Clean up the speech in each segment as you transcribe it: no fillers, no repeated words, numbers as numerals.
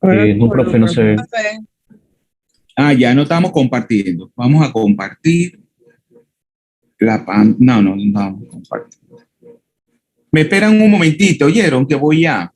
No, profe, no sé. Ah, ya no estamos compartiendo. Vamos a compartir No, no, no vamos a compartir. Me esperan un momentito, ¿oyeron? Que voy a...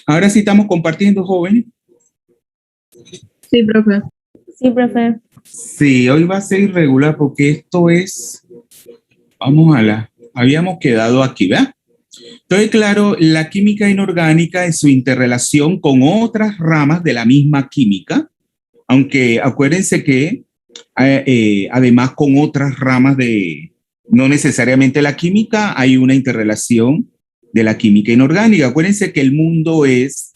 Ahora sí estamos compartiendo, joven. Sí, profe. Sí, profe. Sí, hoy va a ser irregular porque esto es... Vamos a la... Habíamos quedado aquí, ¿verdad? Entonces, claro, la química inorgánica es su interrelación con otras ramas de la misma química, aunque acuérdense que además con otras ramas de, no necesariamente la química, hay una interrelación de la química inorgánica. Acuérdense que el mundo es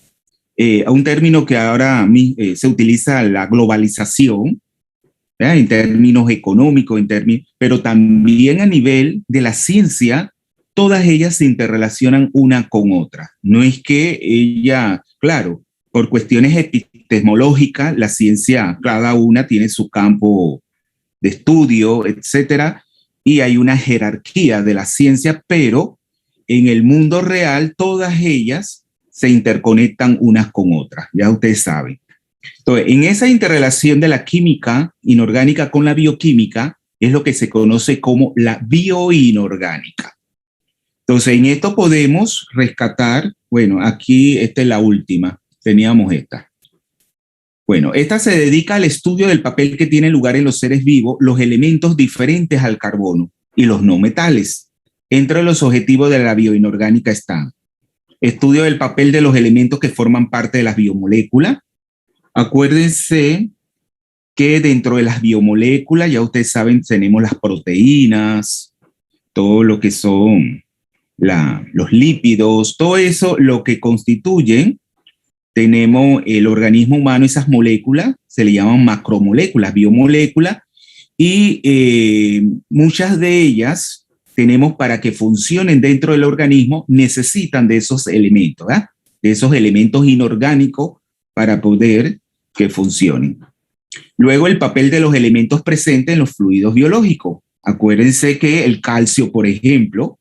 un término que ahora se utiliza, la globalización, ¿verdad? En términos económicos, pero también a nivel de la ciencia, todas ellas se interrelacionan una con otra. No es que ella, claro, por cuestiones epistemológicas, la ciencia, cada una tiene su campo de estudio, etcétera, y hay una jerarquía de la ciencia, pero en el mundo real todas ellas se interconectan unas con otras, ya ustedes saben. Entonces, en esa interrelación de la química inorgánica con la bioquímica es lo que se conoce como la bioinorgánica. Entonces, en esto podemos rescatar, bueno, aquí esta es la última, teníamos esta. Bueno, esta se dedica al estudio del papel que tiene lugar en los seres vivos los elementos diferentes al carbono y los no metales. Entre los objetivos de la bioinorgánica están estudio del papel de los elementos que forman parte de las biomoléculas. Acuérdense que dentro de las biomoléculas, ya ustedes saben, tenemos las proteínas, todo lo que son los lípidos, todo eso lo que constituyen, tenemos el organismo humano, esas moléculas, se le llaman macromoléculas, biomoléculas, y muchas de ellas tenemos para que funcionen dentro del organismo, necesitan de esos elementos, ¿verdad? De esos elementos inorgánicos para poder que funcionen. Luego, el papel de los elementos presentes en los fluidos biológicos. Acuérdense que el calcio, por ejemplo,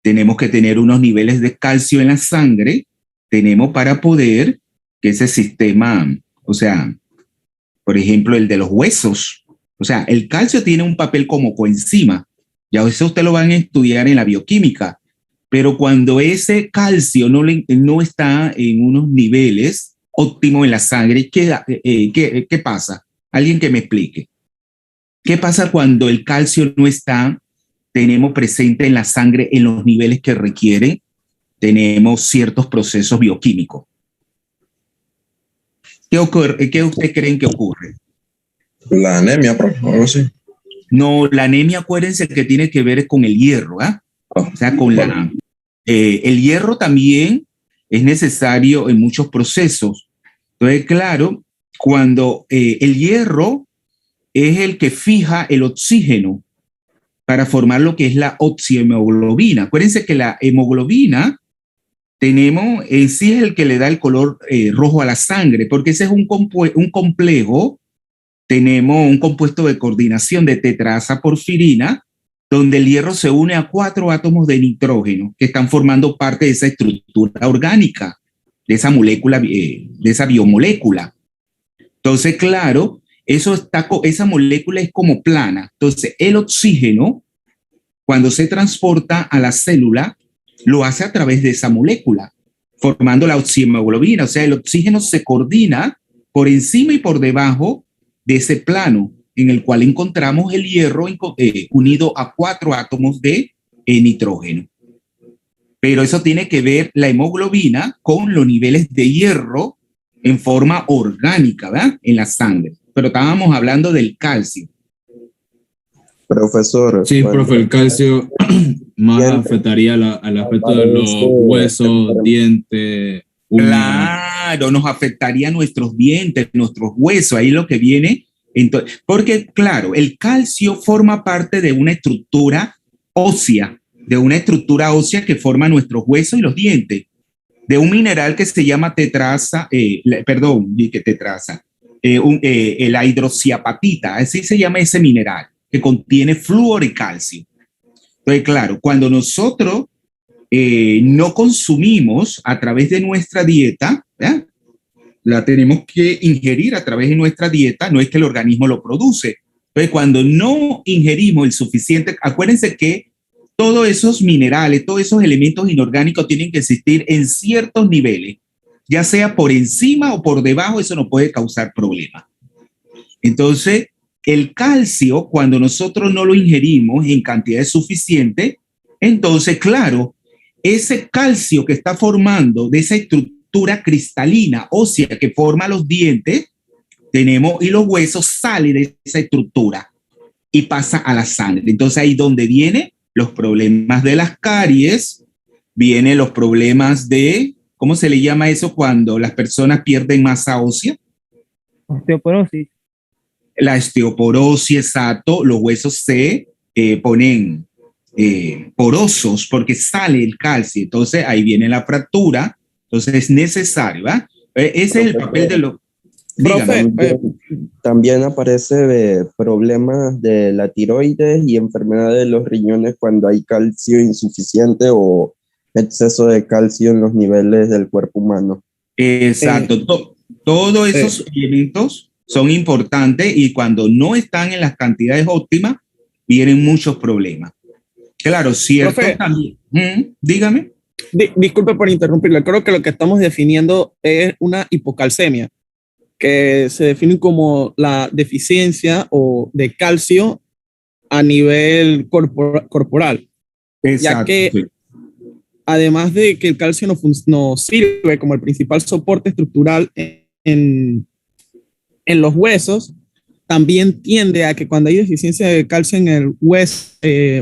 tenemos que tener unos niveles de calcio en la sangre, tenemos para poder que ese sistema, o sea, por ejemplo, el de los huesos, o sea, el calcio tiene un papel como coenzima, ya eso usted lo van a estudiar en la bioquímica, pero cuando ese calcio no está en unos niveles óptimos en la sangre, ¿qué pasa? Alguien que me explique. ¿Qué pasa cuando el calcio no está, tenemos presente en la sangre en los niveles que requiere? Tenemos ciertos procesos bioquímicos. ¿Qué ustedes creen que ocurre? La anemia, profe, algo así. No, la anemia, acuérdense que tiene que ver con el hierro, ¿ah? Oh, O sea, con vale. el hierro también es necesario en muchos procesos. Entonces, claro, cuando el hierro es el que fija el oxígeno para formar lo que es la oxihemoglobina. Acuérdense que la hemoglobina tenemos, en sí es el que le da el color rojo a la sangre, porque ese es un complejo, tenemos un compuesto de coordinación de tetrazaporfirina, donde el hierro se une a 4 átomos de nitrógeno que están formando parte de esa estructura orgánica, de esa molécula, de esa biomolécula. Entonces, claro, esa molécula es como plana. Entonces, el oxígeno, cuando se transporta a la célula, lo hace a través de esa molécula, formando la oxihemoglobina. O sea, el oxígeno se coordina por encima y por debajo de ese plano en el cual encontramos el hierro unido a 4 átomos de nitrógeno. Pero eso tiene que ver la hemoglobina con los niveles de hierro en forma orgánica, ¿verdad? En la sangre. Pero estábamos hablando del calcio. Profesor. Sí, profe, el calcio más afectaría al aspecto de los huesos, dientes, uñas. Claro, nos afectaría nuestros dientes, nuestros huesos, ahí lo que viene. Entonces, porque, claro, el calcio forma parte de una estructura ósea, que forma nuestros huesos y los dientes, de un mineral que se llama la hidroxiapatita, así se llama ese mineral, que contiene flúor y calcio. Entonces, claro, cuando nosotros no consumimos a través de nuestra dieta, ¿verdad? La tenemos que ingerir a través de nuestra dieta, no es que el organismo lo produce. Entonces, cuando no ingerimos el suficiente, acuérdense que todos esos minerales, todos esos elementos inorgánicos tienen que existir en ciertos niveles, ya sea por encima o por debajo, eso no puede causar problemas. Entonces, el calcio, cuando nosotros no lo ingerimos en cantidades suficientes, entonces, claro, ese calcio que está formando de esa estructura cristalina ósea que forma los dientes, y los huesos, sale de esa estructura y pasa a la sangre. Entonces ahí donde vienen los problemas de las caries, vienen los problemas de, ¿cómo se le llama eso cuando las personas pierden masa ósea? Osteoporosis. La osteoporosis, exacto, los huesos se ponen porosos porque sale el calcio, entonces ahí viene la fractura, entonces es necesario, ¿verdad? Ese es el papel de los... Profe, también aparece de problemas de la tiroides y enfermedades de los riñones cuando hay calcio insuficiente o exceso de calcio en los niveles del cuerpo humano. Exacto, todos esos elementos son importantes y cuando no están en las cantidades óptimas, vienen muchos problemas. Claro, cierto. Profe, también. Dígame. Disculpe por interrumpirle, creo que lo que estamos definiendo es una hipocalcemia, que se define como la deficiencia o de calcio a nivel corporal. Exacto, ya que sí. Además de que el calcio nos sirve como el principal soporte estructural en los huesos, también tiende a que cuando hay deficiencia de calcio en el hueso,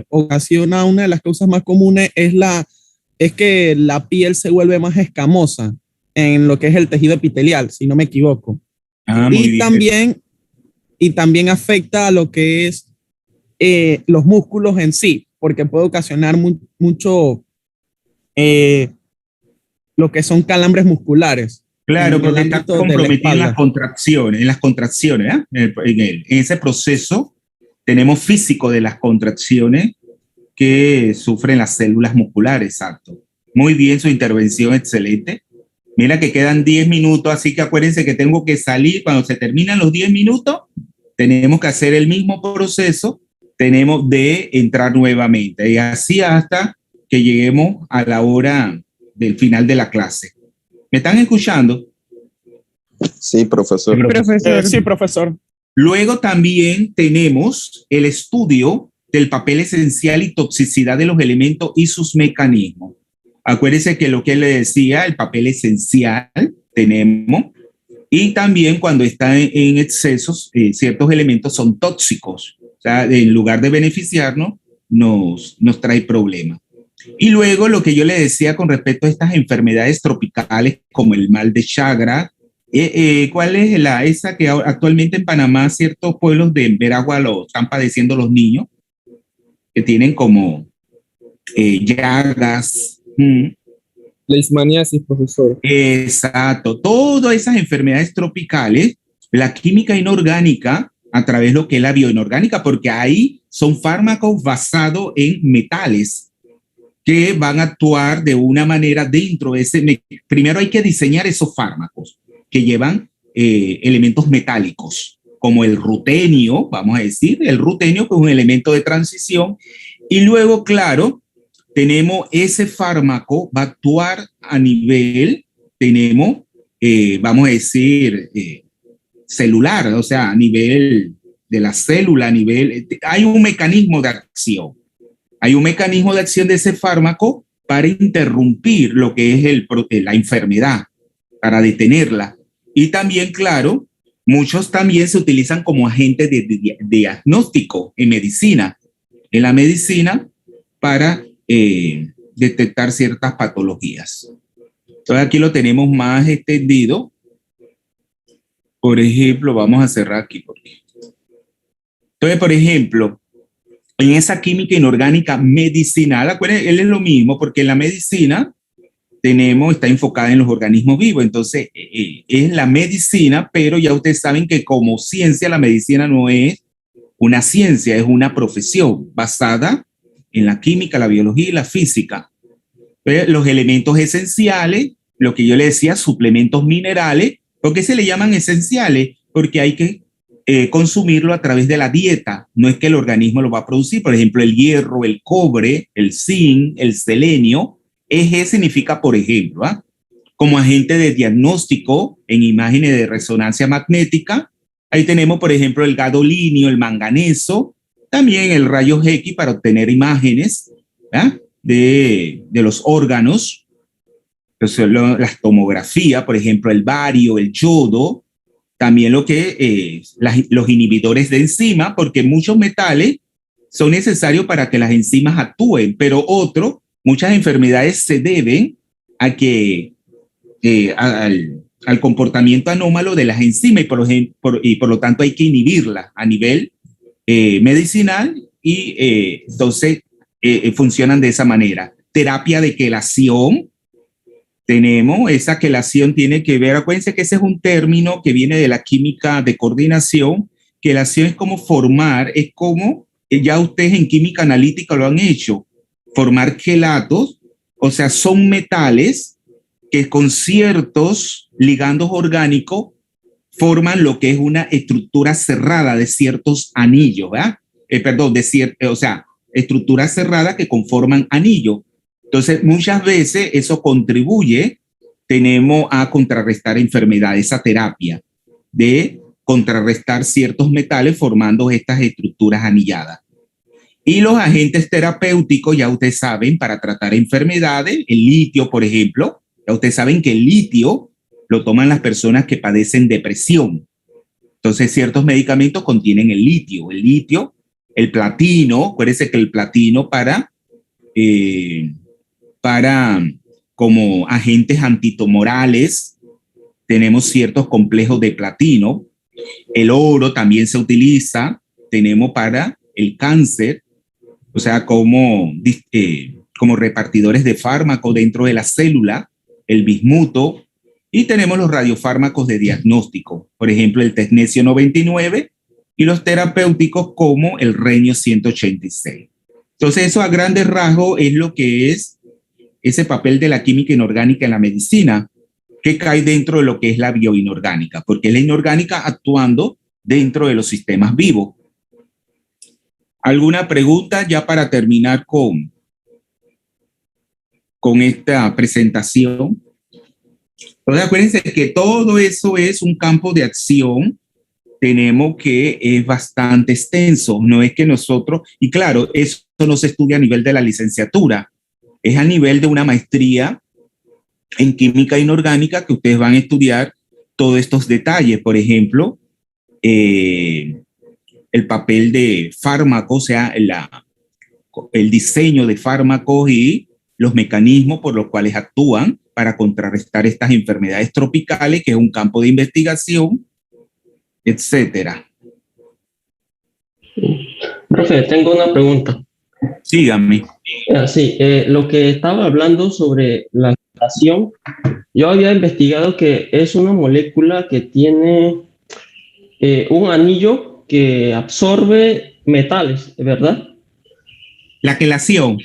ocasiona una de las causas más comunes es que la piel se vuelve más escamosa en lo que es el tejido epitelial, si no me equivoco. Muy bien. Y también afecta a lo que es los músculos en sí, porque puede ocasionar mucho lo que son calambres musculares. Claro, porque está comprometido en las contracciones, ¿eh? En ese proceso tenemos físico de las contracciones que sufren las células musculares, exacto. Muy bien, su intervención, excelente. Mira que quedan 10 minutos, así que acuérdense que tengo que salir. Cuando se terminan los 10 minutos, tenemos que hacer el mismo proceso, tenemos de entrar nuevamente, y así hasta que lleguemos a la hora del final de la clase. ¿Me están escuchando? Sí, profesor. Sí, profesor. Luego también tenemos el estudio del papel esencial y toxicidad de los elementos y sus mecanismos. Acuérdense que lo que le decía, el papel esencial tenemos, y también cuando están en excesos, ciertos elementos son tóxicos. O sea, en lugar de beneficiarnos, nos trae problemas. Y luego lo que yo le decía con respecto a estas enfermedades tropicales como el mal de Chagra, ¿cuál es esa que actualmente en Panamá ciertos pueblos de Veragua lo están padeciendo los niños? Que tienen como llagas. Leishmaniasis, profesor. Exacto. Todas esas enfermedades tropicales, la química inorgánica, a través de lo que es la bioinorgánica, porque ahí son fármacos basados en metales que van a actuar de una manera dentro de ese. Primero hay que diseñar esos fármacos que llevan elementos metálicos, como el rutenio, vamos a decir, el rutenio que es un elemento de transición, y luego, claro, tenemos ese fármaco, va a actuar a nivel, vamos a decir, celular, o sea, a nivel de la célula, hay un mecanismo de acción. Hay un mecanismo de acción de ese fármaco para interrumpir lo que es la enfermedad, para detenerla. Y también, claro, muchos también se utilizan como agentes de diagnóstico en medicina. En la medicina para detectar ciertas patologías. Entonces aquí lo tenemos más extendido. Por ejemplo, vamos a cerrar aquí. Entonces, por ejemplo, en esa química inorgánica medicinal, acuérdense, él es lo mismo, porque en la medicina está enfocada en los organismos vivos, entonces es la medicina, pero ya ustedes saben que como ciencia, la medicina no es una ciencia, es una profesión basada en la química, la biología y la física. Los elementos esenciales, lo que yo le decía, suplementos minerales, ¿por qué se le llaman esenciales? Porque hay que consumirlo a través de la dieta, no es que el organismo lo va a producir. Por ejemplo, el hierro, el cobre, el zinc, el selenio, EG significa, por ejemplo, como agente de diagnóstico en imágenes de resonancia magnética. Ahí tenemos, por ejemplo, el gadolinio, el manganeso, también el rayos X para obtener imágenes de los órganos. Entonces, la tomografía, por ejemplo, el bario, el yodo, también los inhibidores de enzima, porque muchos metales son necesarios para que las enzimas actúen, pero muchas enfermedades se deben a que al comportamiento anómalo de las enzimas y por lo tanto hay que inhibirlas a nivel medicinal y entonces funcionan de esa manera. Terapia de quelación. Tenemos esa quelación, tiene que ver, acuérdense que ese es un término que viene de la química de coordinación. Quelación es como formar, es como, ya ustedes en química analítica lo han hecho, formar quelatos, o sea, son metales que con ciertos ligandos orgánicos forman lo que es una estructura cerrada de ciertos anillos, ¿verdad? O sea, estructuras cerradas que conforman anillos. Entonces, muchas veces eso contribuye, tenemos a contrarrestar enfermedades, esa terapia de contrarrestar ciertos metales formando estas estructuras anilladas. Y los agentes terapéuticos, ya ustedes saben, para tratar enfermedades, el litio, por ejemplo, ya ustedes saben que el litio lo toman las personas que padecen depresión. Entonces, ciertos medicamentos contienen el litio, el platino, acuérdense que el platino para como agentes antitumorales, tenemos ciertos complejos de platino. El oro también se utiliza, tenemos para el cáncer, o sea, como repartidores de fármacos dentro de la célula, el bismuto, y tenemos los radiofármacos de diagnóstico, por ejemplo, el tecnesio 99 y los terapéuticos como el renio 186. Entonces, eso a grandes rasgos es lo que es ese papel de la química inorgánica en la medicina, que cae dentro de lo que es la bioinorgánica, porque es la inorgánica actuando dentro de los sistemas vivos. ¿Alguna pregunta ya para terminar con esta presentación? Entonces, acuérdense que todo eso es un campo de acción. Tenemos que es bastante extenso, no es que nosotros, y claro, eso no se estudia a nivel de la licenciatura, es a nivel de una maestría en química inorgánica que ustedes van a estudiar todos estos detalles. Por ejemplo, el papel de fármacos, o sea, el diseño de fármacos y los mecanismos por los cuales actúan para contrarrestar estas enfermedades tropicales, que es un campo de investigación, etcétera. Profe, tengo una pregunta. Síganme. Sí, lo que estaba hablando sobre las presentación, yo había investigado que es una molécula que tiene un anillo que absorbe metales, ¿verdad? La quelación.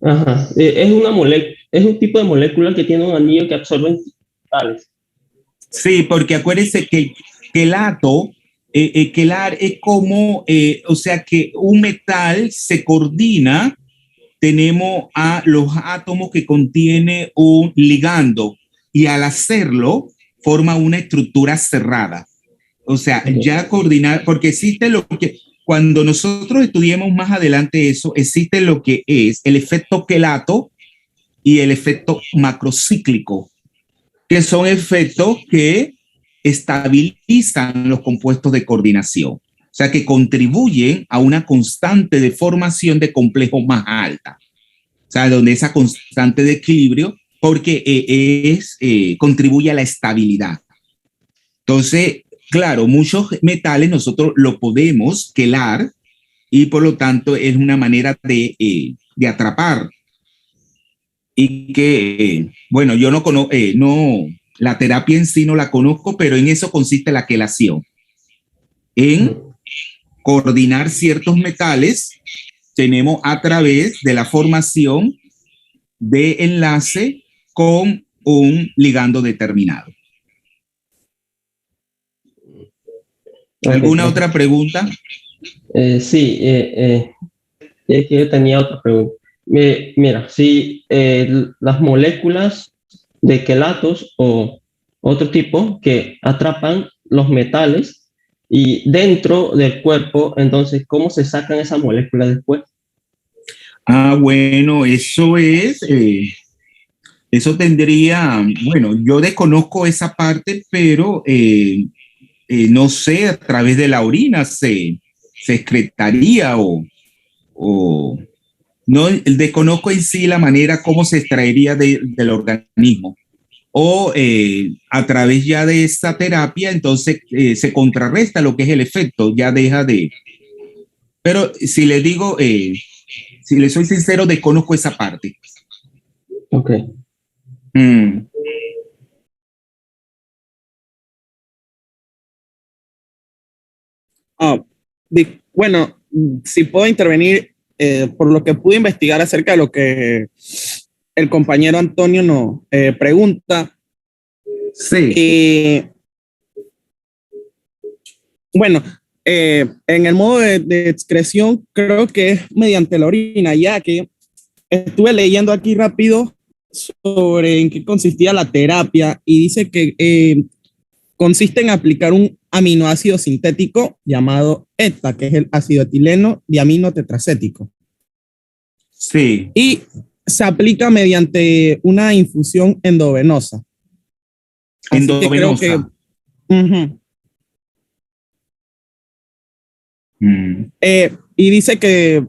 Ajá. Es un tipo de molécula que tiene un anillo que absorbe metales. Sí, porque acuérdense que el quelato, quelar es como, o sea que un metal se coordina, tenemos a los átomos que contiene un ligando y al hacerlo forma una estructura cerrada. O sea, ya coordinar, porque existe lo que, cuando nosotros estudiemos más adelante eso, existe lo que es el efecto quelato y el efecto macrocíclico, que son efectos que estabilizan los compuestos de coordinación, o sea, que contribuyen a una constante de formación de complejos más alta, o sea, donde esa constante de equilibrio, porque contribuye a la estabilidad. Entonces, claro, muchos metales nosotros lo podemos quelar y por lo tanto es una manera de atrapar. Y que, bueno, yo no conozco, no, la terapia en sí no la conozco, pero en eso consiste la quelación, en coordinar ciertos metales, tenemos a través de la formación de enlace con un ligando determinado. ¿Alguna otra pregunta? Sí, es que yo tenía otra pregunta. Mira, si las moléculas de quelatos o otro tipo que atrapan los metales y dentro del cuerpo, entonces, ¿cómo se sacan esas moléculas después? Ah, bueno, eso tendría, bueno, yo desconozco esa parte, pero no sé, a través de la orina se excretaría o no desconozco en sí la manera cómo se extraería del organismo. O a través ya de esta terapia, entonces se contrarresta lo que es el efecto, ya deja de... Pero si les digo, si les soy sincero, desconozco esa parte. Ok. Bueno, si puedo intervenir, por lo que pude investigar acerca de lo que el compañero Antonio nos pregunta. Sí. Bueno, en el modo de excreción creo que es mediante la orina, ya que estuve leyendo aquí rápido sobre en qué consistía la terapia y dice que consiste en aplicar un aminoácido sintético llamado ETA, que es el ácido etileno diamino tetracético. Sí. Y se aplica mediante una infusión endovenosa. Endovenosa. Y dice que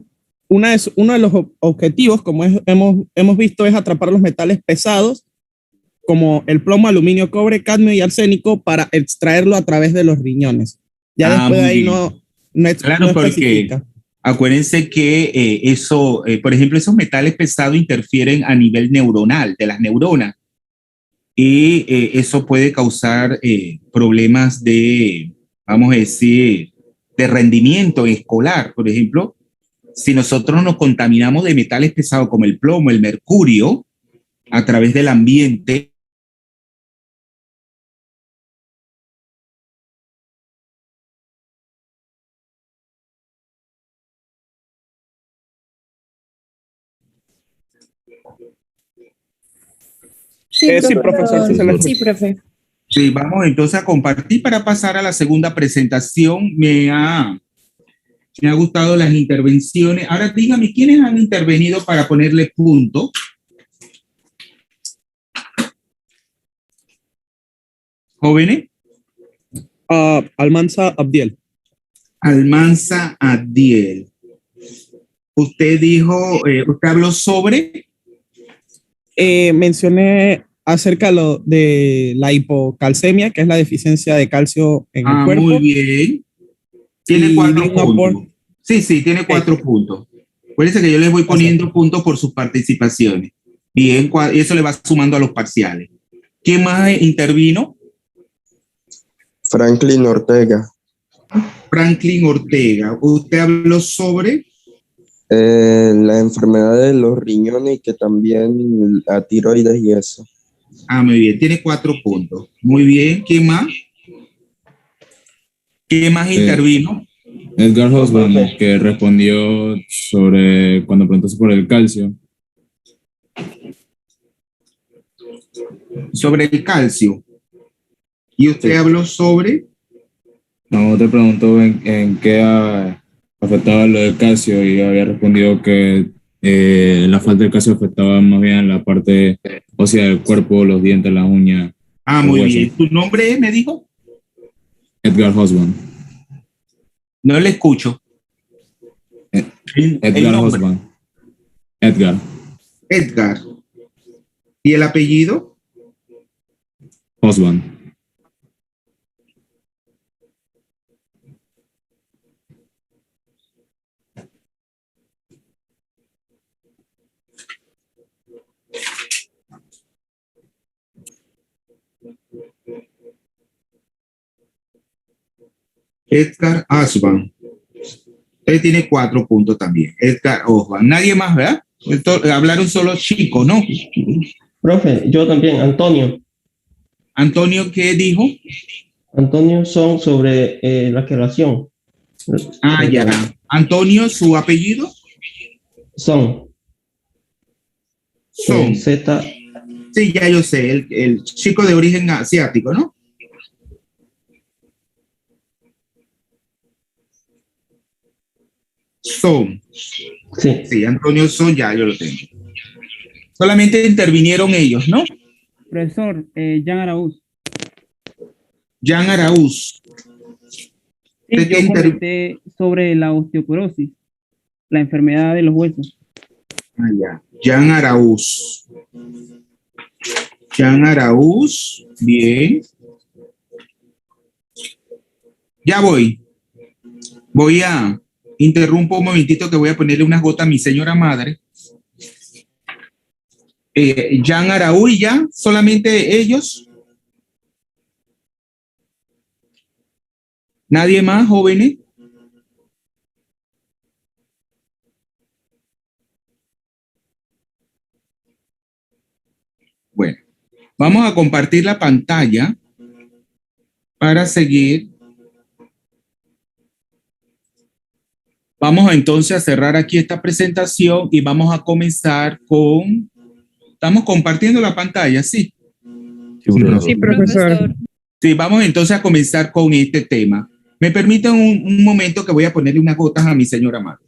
uno de los objetivos, como hemos visto, es atrapar los metales pesados, como el plomo, aluminio, cobre, cadmio y arsénico, para extraerlo a través de los riñones. Ya después de ahí no especifica. Porque acuérdense que por ejemplo, esos metales pesados interfieren a nivel neuronal, de las neuronas, y eso puede causar problemas de, vamos a decir, de rendimiento escolar. Por ejemplo, si nosotros nos contaminamos de metales pesados como el plomo, el mercurio, a través del ambiente, Sí, sí, profesor. Sí, profe. sí, vamos entonces a compartir para pasar a la segunda presentación. Me ha gustado las intervenciones. Ahora dígame, ¿quiénes han intervenido para ponerle punto? ¿Jóvenes? Almanza Abdiel. Almanza Abdiel. Usted dijo, usted habló sobre... Mencioné acerca de la hipocalcemia, que es la deficiencia de calcio en el cuerpo. Muy bien. Tiene 4 puntos. Sí, tiene 4 puntos. Acuérdense que yo les voy poniendo puntos por sus participaciones. Bien, eso le va sumando a los parciales. ¿Quién más intervino? Franklin Ortega. Franklin Ortega. Usted habló sobre La enfermedad de los riñones y que también la tiroides y eso. muy bien, tiene 4 puntos. Muy bien, ¿quién más? ¿Quién más intervino? Edgar Hobsbawm, que respondió sobre cuando preguntaste por el calcio. Sobre el calcio. ¿Y usted habló sobre? No, te preguntó en qué afectaba lo del calcio y había respondido que la falta de calcio afectaba más bien la parte ósea del cuerpo, los dientes, las uñas, los Muy huesos. bien. ¿Tu nombre me dijo? Edgar Hobsbawm. No le escucho. El Edgar nombre. Hobsbawm. Edgar Edgar. ¿Y el apellido? Hobsbawm. Edgar Osborne. Él tiene 4 puntos también. Edgar Osborne. Nadie más, ¿verdad? Hablaron solo chicos, ¿no? Profe, yo también, Antonio. Antonio, ¿qué dijo? Antonio son sobre la relación. Ya. Antonio, su apellido. Son. Son. Z. Sí, ya yo sé, el chico de origen asiático, ¿no? Son. Sí. Sí, Antonio Son, ya yo lo tengo. Solamente intervinieron ellos, ¿no? Profesor, Jan Araúz. Jan Araúz. Sí, yo comenté sobre la osteoporosis, la enfermedad de los huesos. Ya. Jan Araúz. Jan Araúz, bien. Ya voy. Voy a interrumpo un momentito que voy a ponerle unas gotas a mi señora madre. Jan Araúz y ya, solamente ellos. Nadie más, jóvenes. Bueno, vamos a compartir la pantalla para seguir. Vamos entonces a cerrar aquí esta presentación y vamos a comenzar con... ¿Estamos compartiendo la pantalla? Sí. Sí, profesor. Sí, vamos entonces a comenzar con este tema. Me permiten un momento que voy a ponerle unas gotas a mi señora madre.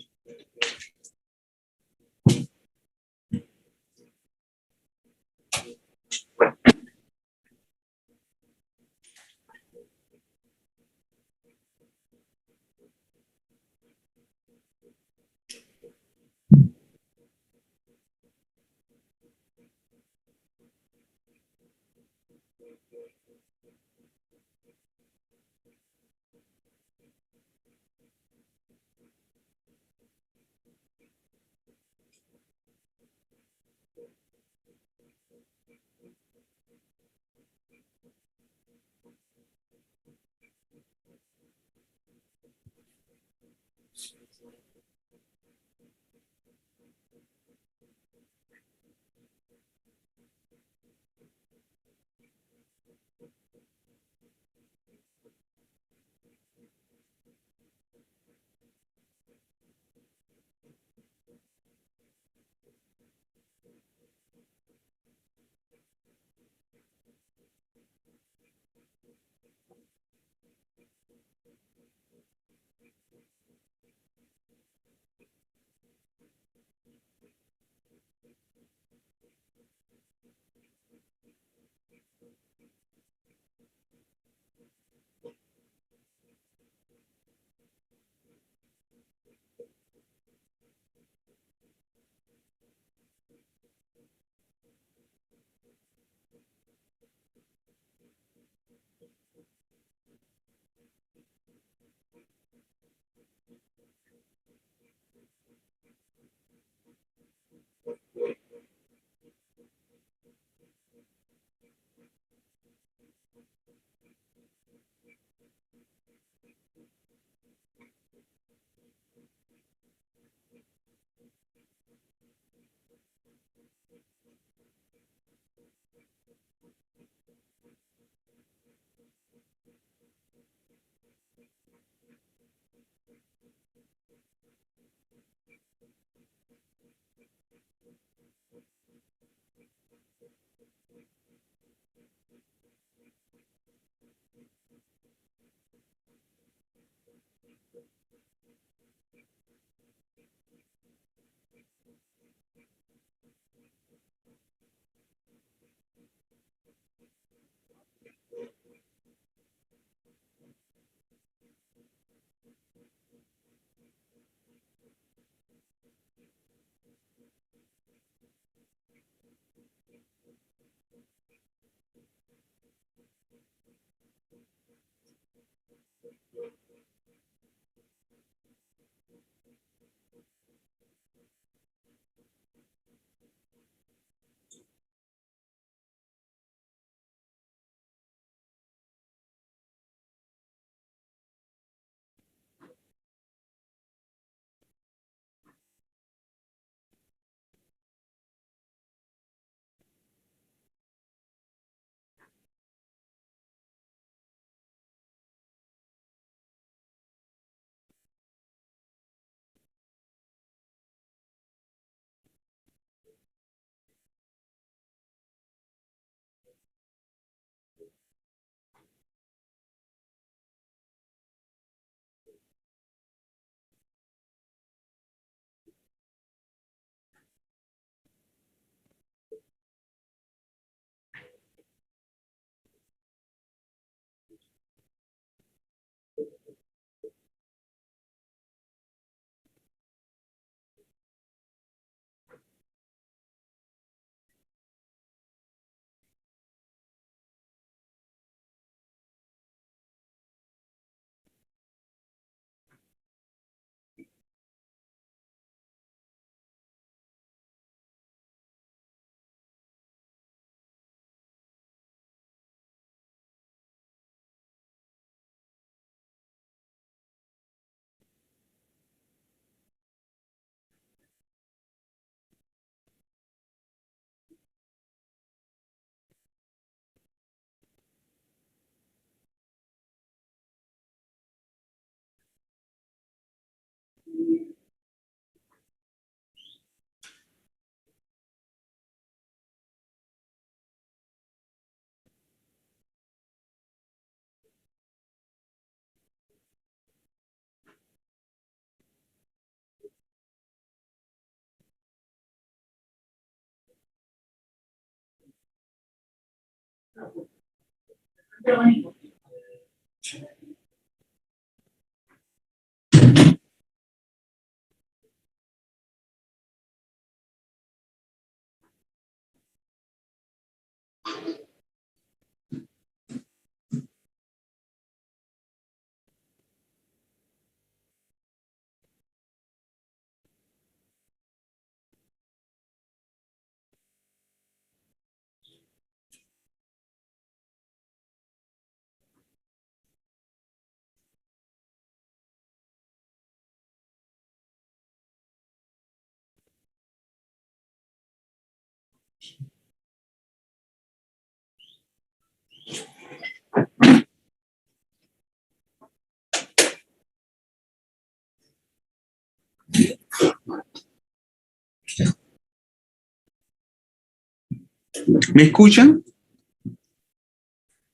¿Me escuchan?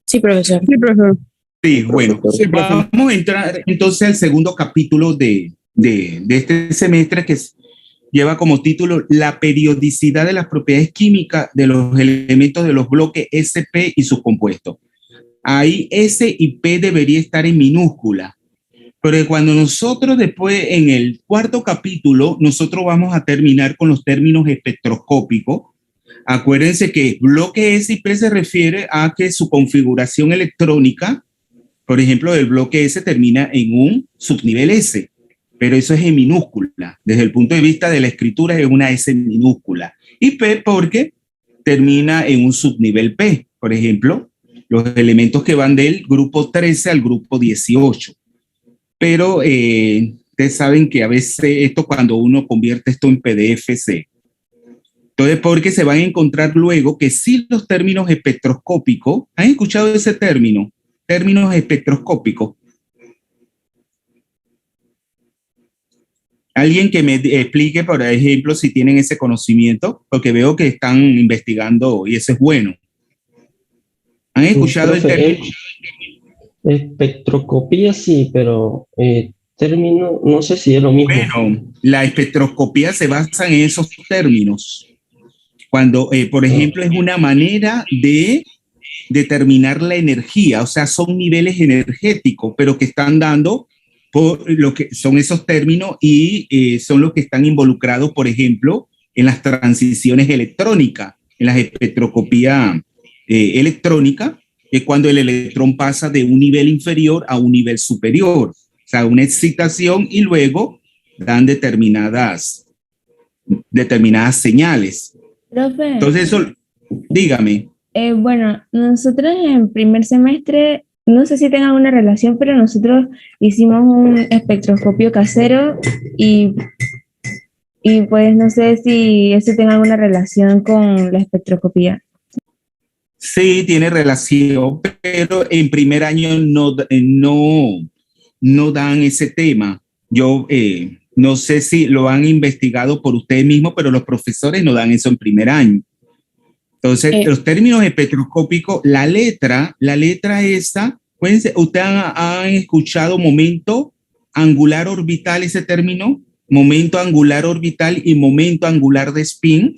Sí, profesor. Sí, profesor. Sí, bueno, Sí, profe. vamos a entrar entonces al segundo capítulo de este semestre lleva como título La periodicidad de las propiedades químicas de los elementos de los bloques SP y sus compuestos. Ahí S y P debería estar en minúscula, pero cuando nosotros después en el cuarto capítulo, nosotros vamos a terminar con los términos espectroscópicos. Acuérdense que bloque S y P se refiere a que su configuración electrónica, por ejemplo, el bloque S termina en un subnivel S, pero eso es en minúscula. Desde el punto de vista de la escritura es una S minúscula. Y P porque termina en un subnivel P. Por ejemplo, los elementos que van del grupo 13 al grupo 18. Pero ustedes saben que a veces esto cuando uno convierte esto en PDF entonces, porque se van a encontrar luego que sí los términos espectroscópicos, ¿han escuchado ese término? Términos espectroscópicos. Alguien que me explique, por ejemplo, si tienen ese conocimiento, porque veo que están investigando y eso es bueno. ¿Han escuchado el término? Espectroscopía sí, pero término, no sé si es lo mismo. Bueno, la espectroscopía se basa en esos términos. Cuando, por ejemplo, es una manera de determinar la energía, o sea, son niveles energéticos, pero que están dando por lo que son esos términos y son los que están involucrados, por ejemplo, en las transiciones electrónicas, en la espectroscopía electrónica, es cuando el electrón pasa de un nivel inferior a un nivel superior, o sea, una excitación y luego dan determinadas señales. Profe, Entonces, eso, dígame. bueno, nosotros en primer semestre, no sé si tengan alguna relación, pero nosotros hicimos un espectroscopio casero y, y pues no sé si eso tenga alguna relación con la espectroscopía. Sí, tiene relación, pero en primer año no dan ese tema. Yo no sé si lo han investigado por ustedes mismos, pero los profesores no dan eso en primer año. Entonces, los términos espectroscópicos, la letra esa, ¿ustedes han escuchado momento angular orbital, ese término? Momento angular orbital y momento angular de spin.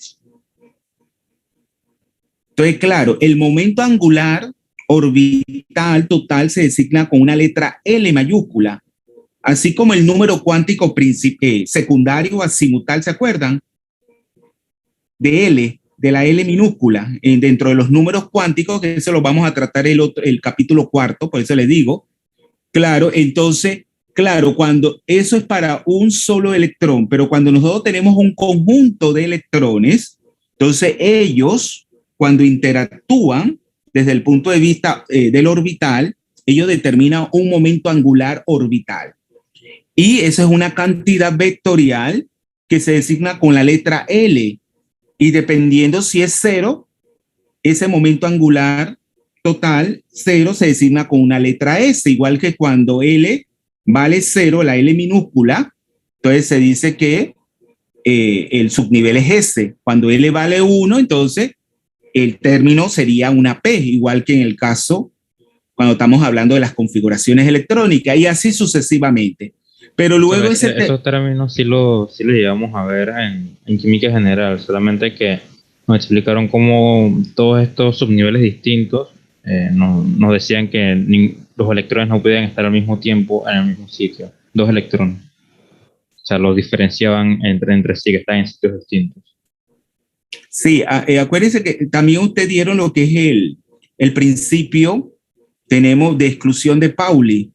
Entonces, claro, el momento angular orbital total se designa con una letra L mayúscula, así como el número cuántico secundario azimutal, ¿se acuerdan? De L, de la L minúscula, dentro de los números cuánticos, que eso lo vamos a tratar el capítulo cuarto, por eso les digo. Claro, entonces, claro, cuando eso es para un solo electrón, pero cuando nosotros tenemos un conjunto de electrones, entonces ellos, cuando interactúan desde el punto de vista del orbital, ellos determinan un momento angular orbital. Y esa es una cantidad vectorial que se designa con la letra L. Y dependiendo si es cero, ese momento angular total, cero, se designa con una letra S, igual que cuando L vale cero, la L minúscula, entonces se dice que el subnivel es S. Cuando L vale 1, entonces el término sería una P, igual que en el caso cuando estamos hablando de las configuraciones electrónicas y así sucesivamente. Pero luego esos términos sí lo llegamos a ver en química general, solamente que nos explicaron cómo todos estos subniveles distintos nos decían que los electrones no podían estar al mismo tiempo en el mismo sitio, dos electrones. O sea, los diferenciaban entre sí, que están en sitios distintos. Sí, acuérdense que también ustedes dieron lo que es el principio, tenemos de exclusión de Pauli,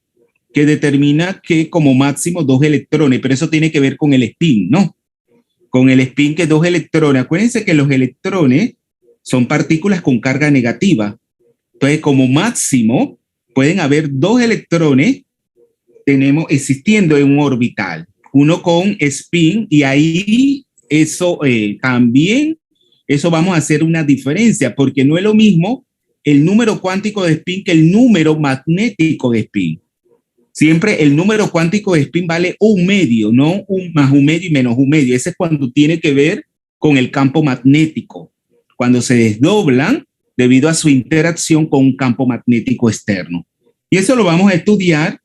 que determina que como máximo 2 electrones, pero eso tiene que ver con el spin, ¿no? Con el spin que 2 electrones. Acuérdense que los electrones son partículas con carga negativa. Entonces, como máximo, pueden haber 2 electrones tenemos existiendo en un orbital, uno con spin, y ahí eso también, eso vamos a hacer una diferencia, porque no es lo mismo el número cuántico de spin que el número magnético de spin. Siempre el número cuántico de spin vale un medio, no más un medio y menos un medio. Ese es cuando tiene que ver con el campo magnético, cuando se desdoblan debido a su interacción con un campo magnético externo. Y eso lo vamos a estudiar,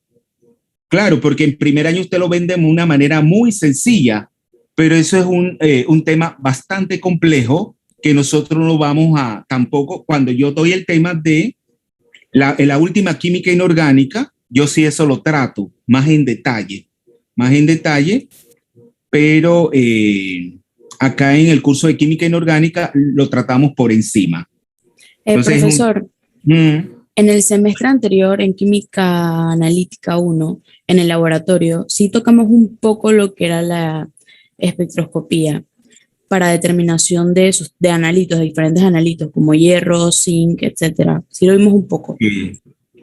claro, porque en primer año usted lo ven de una manera muy sencilla, pero eso es un tema bastante complejo que nosotros no vamos a tampoco, cuando yo doy el tema de la última química inorgánica, yo sí eso lo trato más en detalle, pero acá en el curso de química inorgánica lo tratamos por encima. Entonces, profesor, en el semestre anterior, en Química Analítica 1, en el laboratorio, sí tocamos un poco lo que era la espectroscopía para determinación de analitos, de diferentes analitos, como hierro, zinc, etcétera. Sí lo vimos un poco.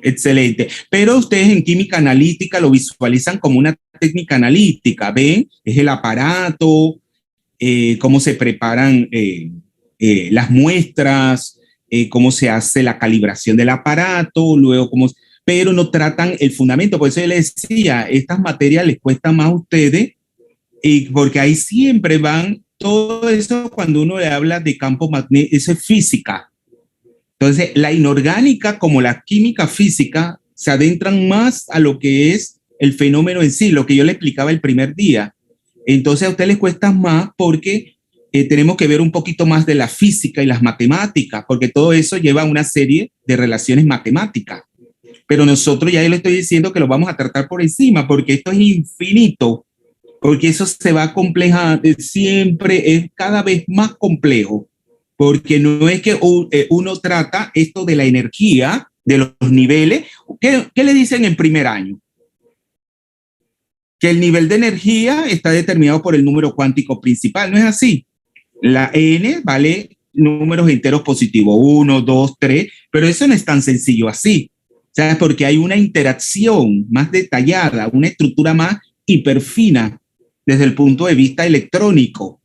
Excelente. Pero ustedes en química analítica lo visualizan como una técnica analítica, ¿ven? Es el aparato, cómo se preparan las muestras, cómo se hace la calibración del aparato, luego pero no tratan el fundamento. Por eso yo les decía, estas materias les cuesta más a ustedes, porque ahí siempre van todo eso cuando uno le habla de campo magnético, eso es física. Entonces, la inorgánica como la química física se adentran más a lo que es el fenómeno en sí, lo que yo le explicaba el primer día. Entonces, a ustedes les cuesta más porque tenemos que ver un poquito más de la física y las matemáticas, porque todo eso lleva a una serie de relaciones matemáticas. Pero nosotros ya le estoy diciendo que lo vamos a tratar por encima, porque esto es infinito, porque eso se va complejando, siempre es cada vez más complejo, porque no es que uno trata esto de la energía, de los niveles. ¿Qué le dicen en primer año? Que el nivel de energía está determinado por el número cuántico principal, ¿no es así? La n vale números enteros positivos, 1, 2, 3, pero eso no es tan sencillo así, ¿sabes? Porque hay una interacción más detallada, una estructura más hiperfina desde el punto de vista electrónico.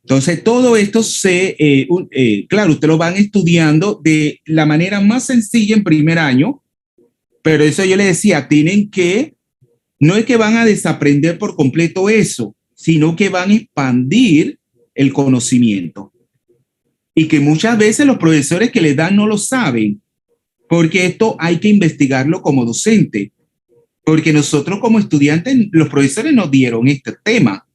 Entonces, todo esto claro, ustedes lo van estudiando de la manera más sencilla en primer año, pero eso yo les decía, no es que van a desaprender por completo eso, sino que van a expandir el conocimiento. Y que muchas veces los profesores que les dan no lo saben, porque esto hay que investigarlo como docente, porque nosotros como estudiantes, los profesores nos dieron este tema,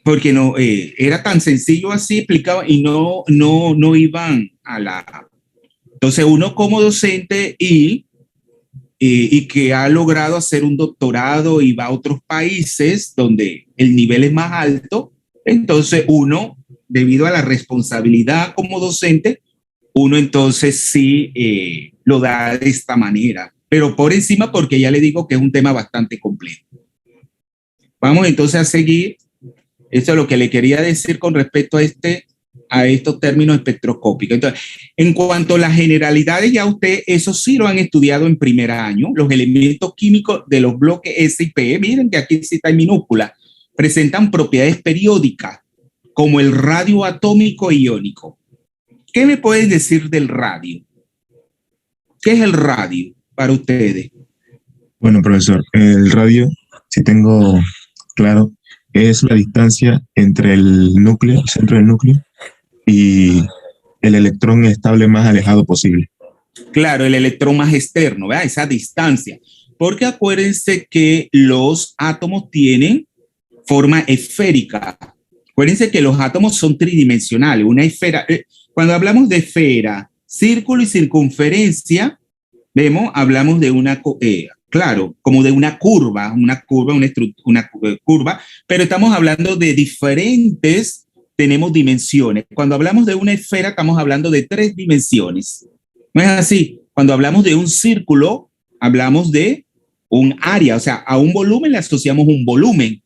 porque no era tan sencillo así, explicaba, y no iban a la... Entonces uno como docente y que ha logrado hacer un doctorado y va a otros países donde el nivel es más alto, entonces uno, debido a la responsabilidad como docente, uno entonces sí lo da de esta manera, pero por encima porque ya le digo que es un tema bastante complejo. Vamos entonces a seguir. Eso es lo que le quería decir con respecto a estos términos espectroscópicos. Entonces, en cuanto a las generalidades, ya usted eso sí lo han estudiado en primer año, los elementos químicos de los bloques S y P, miren que aquí sí está en minúscula, presentan propiedades periódicas, como el radio atómico e iónico. ¿Qué me pueden decir del radio? ¿Qué es el radio para ustedes? Bueno, profesor, el radio, si tengo claro, es la distancia entre el núcleo, el centro del núcleo, y el electrón estable más alejado posible. Claro, el electrón más externo, ¿verdad? Esa distancia. Porque acuérdense que los átomos tienen forma esférica. Acuérdense que los átomos son tridimensionales. Una esfera, cuando hablamos de esfera, círculo y circunferencia, vemos, hablamos de claro, como de una curva, una curva, pero estamos hablando de diferentes, tenemos dimensiones. Cuando hablamos de una esfera, estamos hablando de 3 dimensiones. ¿No es así? Cuando hablamos de un círculo, hablamos de un área, o sea, a un volumen le asociamos un volumen.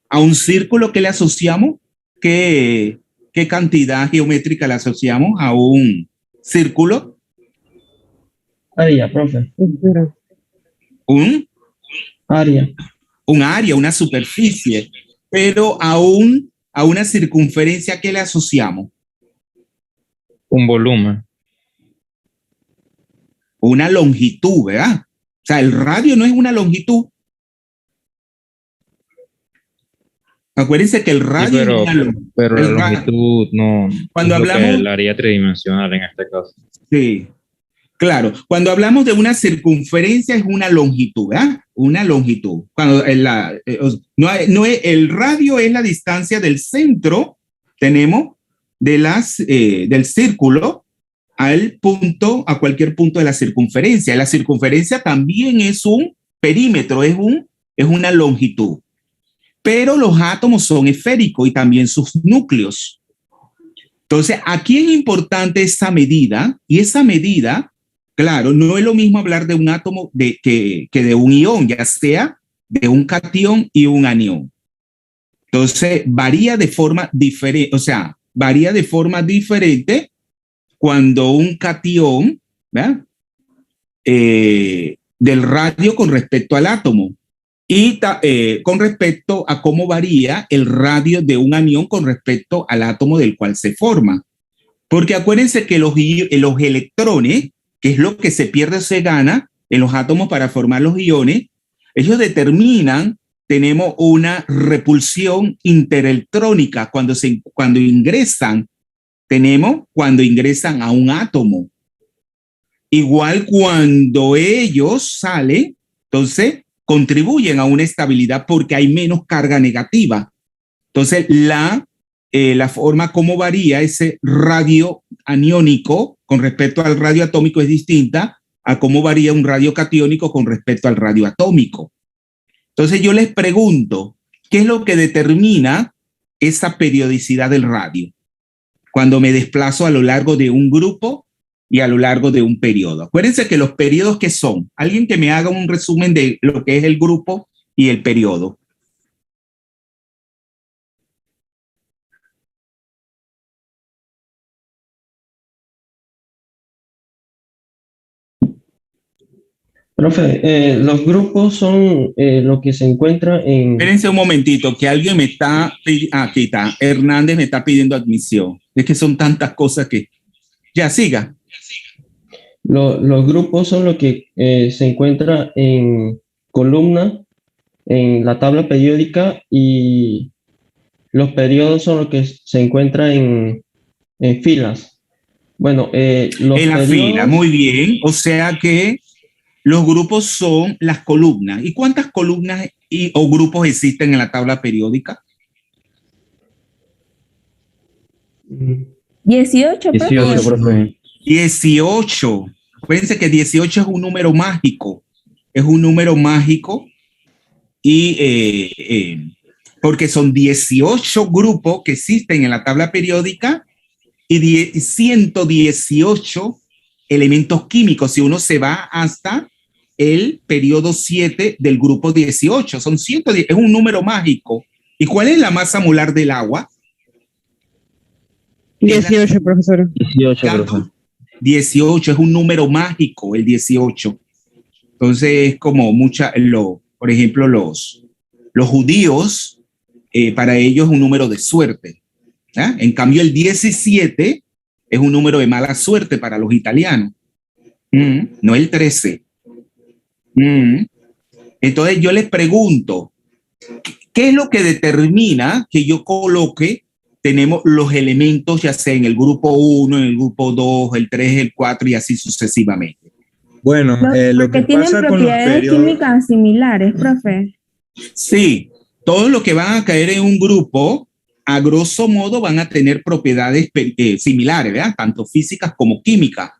A un círculo, ¿qué le asociamos? ¿Qué cantidad geométrica le asociamos a un círculo? Área, profe. Un Área. área, una superficie. Pero a una circunferencia, ¿qué le asociamos? Un volumen. Una longitud, ¿verdad? O sea, el radio no es una longitud. Acuérdense que el radio Sí, es una longitud. pero la longitud no Cuando es lo que hablamos, la haría tridimensional en este caso. sí, claro. Cuando hablamos de una circunferencia es una longitud, ¿verdad? Una longitud. Cuando el radio es la distancia del centro, tenemos del círculo al punto, a cualquier punto de la circunferencia. La circunferencia también es un perímetro, es una longitud. Pero los átomos son esféricos y también sus núcleos. Entonces, aquí es importante esa medida, y esa medida, claro, no es lo mismo hablar de un átomo que de un ión, ya sea de un catión y un anión. Entonces, varía de forma diferente, cuando un catión, ¿verdad? Del radio con respecto al átomo. Y con respecto a cómo varía el radio de un anión con respecto al átomo del cual se forma. Porque acuérdense que los electrones, que es lo que se pierde o se gana en los átomos para formar los iones, ellos determinan, tenemos una repulsión interelectrónica cuando ingresan a un átomo. Igual cuando ellos salen, entonces contribuyen a una estabilidad porque hay menos carga negativa. Entonces, la forma como varía ese radio aniónico con respecto al radio atómico es distinta a cómo varía un radio catiónico con respecto al radio atómico. Entonces, yo les pregunto, ¿qué es lo que determina esa periodicidad del radio? Cuando me desplazo a lo largo de un grupo y a lo largo de un periodo. Acuérdense que los periodos, ¿qué son? Alguien que me haga un resumen de lo que es el grupo y el periodo. Profe, los grupos son lo que se encuentra en... Espérense un momentito, que alguien me está... aquí está, Hernández me está pidiendo admisión. Es que son tantas cosas que... Ya, siga. Los grupos son lo que se encuentra en columna, en la tabla periódica, y los periodos son lo que se encuentra en filas. Bueno, los en la fila, muy bien. O sea que los grupos son las columnas. ¿Y cuántas columnas o grupos existen en la tabla periódica? 18, profe. 18, profe. 18. Acuérdense que 18 es un número mágico. Es un número mágico y porque son 18 grupos que existen en la tabla periódica y 118 elementos químicos. Si uno se va hasta el periodo 7 del grupo 18, son 110, es un número mágico. ¿Y cuál es la masa molar del agua? 18, profesor. 18, profe. 18 es un número mágico, el 18. Entonces es como por ejemplo, los judíos, para ellos es un número de suerte. ¿Ah? En cambio, el 17 es un número de mala suerte para los italianos. No el 13. Entonces yo les pregunto, ¿qué es lo que determina que yo coloque? Tenemos los elementos, ya sea en el grupo 1, en el grupo 2, el 3, el 4 y así sucesivamente. Bueno, lo que tienen pasa con los propiedades periodos... químicas similares, profe. Sí, todos los que van a caer en un grupo, a grosso modo, van a tener propiedades similares, ¿verdad? Tanto físicas como químicas.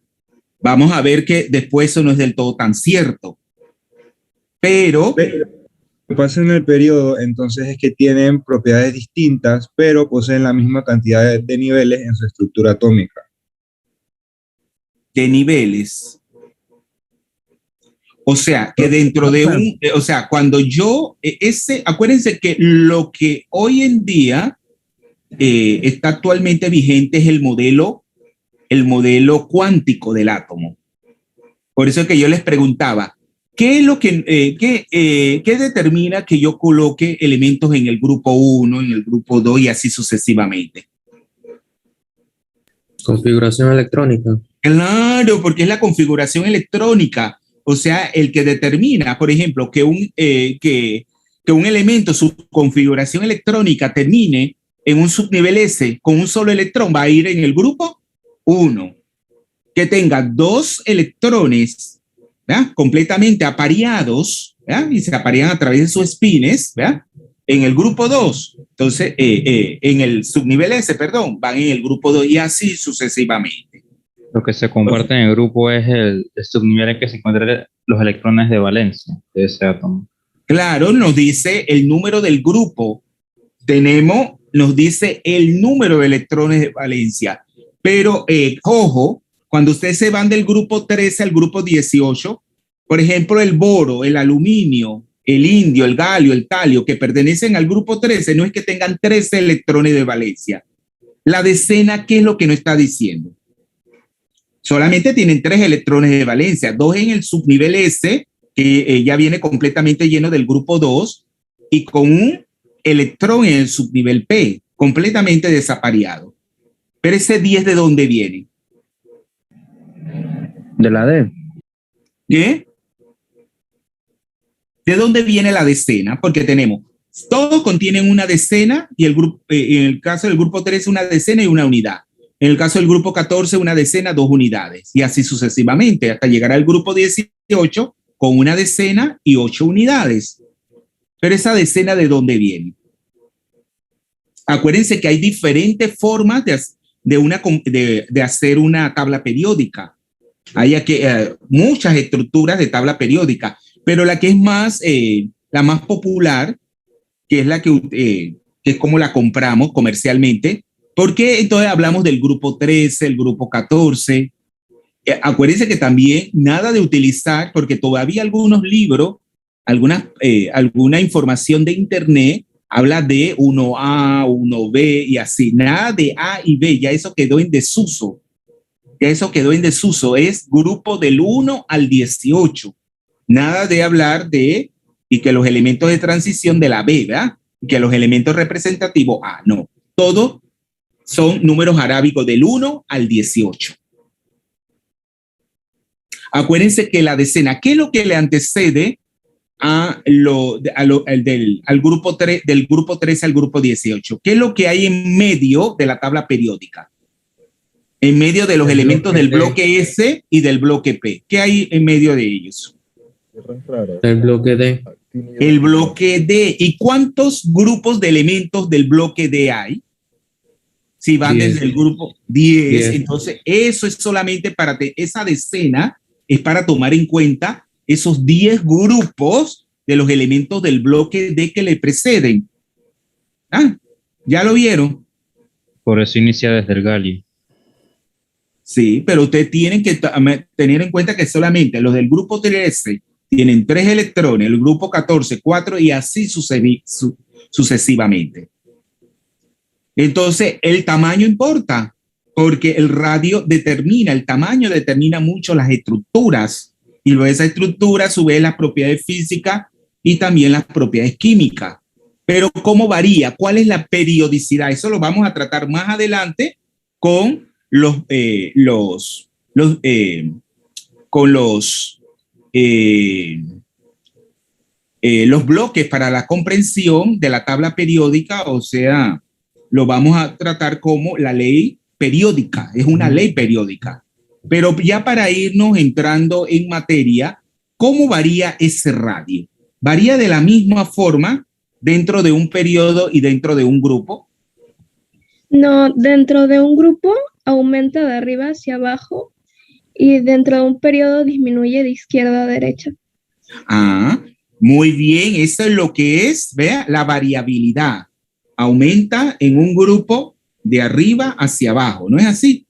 Vamos a ver que después eso no es del todo tan cierto. Pero Lo que pasa en el periodo, entonces, es que tienen propiedades distintas, pero poseen la misma cantidad de niveles en su estructura atómica. ¿qué niveles? O sea, que dentro de o sea, cuando yo, acuérdense que lo que hoy en día está actualmente vigente es el modelo cuántico del átomo. Por eso es que yo les preguntaba, ¿qué es lo que, qué determina que yo coloque elementos en el grupo 1, en el grupo 2 y así sucesivamente? Configuración electrónica. Claro, porque es la configuración electrónica, o sea, el que determina, por ejemplo, que un elemento, su configuración electrónica termine en un subnivel S con un solo electrón, va a ir en el grupo 1. Que tenga dos electrones, ¿verdad?, completamente apareados, ¿verdad?, y se aparean a través de sus espines, ¿verdad?, en el grupo 2. Entonces, en el subnivel S, perdón, van en el grupo 2 y así sucesivamente. Lo que se comparte en el grupo es el subnivel en que se encuentran los electrones de valencia de ese átomo. Claro, nos dice el número del grupo. Nos dice el número de electrones de valencia. Pero, ojo, cuando ustedes se van del grupo 13 al grupo 18, por ejemplo, el boro, el aluminio, el indio, el galio, el talio, que pertenecen al grupo 13, no es que tengan 13 electrones de valencia. La decena, ¿qué es lo que nos está diciendo? Solamente tienen 3 electrones de valencia, 2 en el subnivel S, que ya viene completamente lleno del grupo 2, y con un electrón en el subnivel P, completamente desapareado. Pero ese 10, ¿de dónde viene? De la D. ¿Qué? ¿De dónde viene la decena? Porque todos contienen una decena, y en el caso del grupo 13, una decena y una unidad. En el caso del grupo 14, una decena, 2 unidades, y así sucesivamente, hasta llegar al grupo 18 con una decena y 8 unidades. Pero esa decena, ¿de dónde viene? Acuérdense que hay diferentes formas de hacer una tabla periódica. Hay muchas estructuras de tabla periódica, pero la que es la más popular, que es la que es como la compramos comercialmente, porque entonces hablamos del grupo 13, el grupo 14. Acuérdense que también nada de utilizar, porque todavía algunos libros, alguna información de internet habla de 1A, 1B y así. Nada de A y B, ya eso quedó en desuso. Es grupo del 1 al 18. Nada de hablar y que los elementos de transición de la B, ¿verdad? Y que los elementos representativos A, no. Todo son números arábicos del 1 al 18. Acuérdense que la decena, ¿qué es lo que le antecede al grupo 3, del grupo 13 al grupo 18? ¿Qué es lo que hay en medio de la tabla periódica? En medio de los elementos del bloque S y del bloque P. ¿Qué hay en medio de ellos? El bloque D. El bloque D. ¿Y cuántos grupos de elementos del bloque D hay? Si van 10. Desde el grupo 10, entonces eso es solamente esa decena es para tomar en cuenta esos 10 grupos de los elementos del bloque D que le preceden. ¿Ya lo vieron? Por eso inicia desde el galio. Sí, pero ustedes tienen que tener en cuenta que solamente los del grupo 13 tienen 3 electrones, el grupo 14, 4 y así sucesivamente. Entonces, el tamaño importa, porque el tamaño determina mucho las estructuras, y luego esa estructura a su vez las propiedades físicas y también las propiedades químicas. Pero ¿cómo varía? ¿Cuál es la periodicidad? Eso lo vamos a tratar más adelante con los bloques para la comprensión de la tabla periódica, o sea, lo vamos a tratar como la ley periódica, es una ley periódica. Pero ya para irnos entrando en materia, ¿cómo varía ese radio? ¿Varía de la misma forma dentro de un periodo y dentro de un grupo? No, dentro de un grupo aumenta de arriba hacia abajo y dentro de un periodo disminuye de izquierda a derecha. Ah, muy bien, eso es lo que es, vea, la variabilidad. Aumenta en un grupo de arriba hacia abajo, ¿no es así?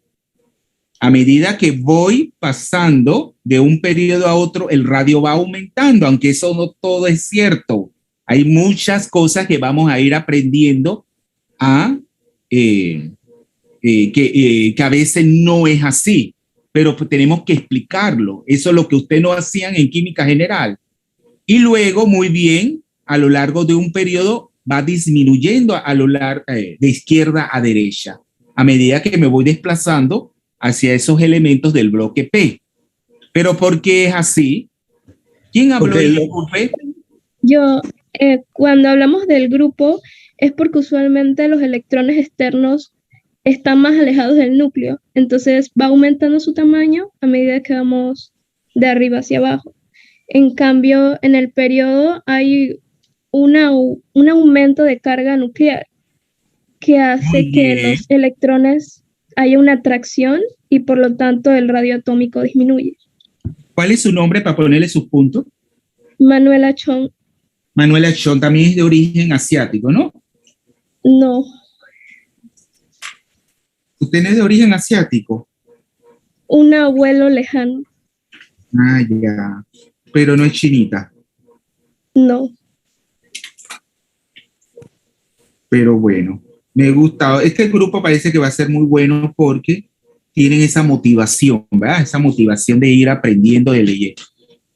A medida que voy pasando de un periodo a otro, el radio va aumentando, aunque eso no todo es cierto. Hay muchas cosas que vamos a ir aprendiendo que a veces no es así, pero pues tenemos que explicarlo. Eso es lo que ustedes no hacían en química general. Y luego, muy bien, a lo largo de un periodo va disminuyendo a lo largo de izquierda a derecha, a medida que me voy desplazando hacia esos elementos del bloque P. Pero ¿por qué es así? ¿Quién habló del grupo P? Yo, cuando hablamos del grupo, es porque usualmente los electrones externos están más alejados del núcleo, entonces va aumentando su tamaño a medida que vamos de arriba hacia abajo. En cambio, en el periodo hay un aumento de carga nuclear que hace que los electrones haya una atracción y por lo tanto el radio atómico disminuye. ¿Cuál es su nombre para ponerle sus puntos? Manuela Chong. Manuela Chong también es de origen asiático, ¿no? No. ¿Usted no es de origen asiático? Un abuelo lejano. Ah, ya. Pero no es chinita. No. Pero bueno, me gusta. Este grupo parece que va a ser muy bueno porque tienen esa motivación, ¿verdad? Esa motivación de ir aprendiendo, de leer.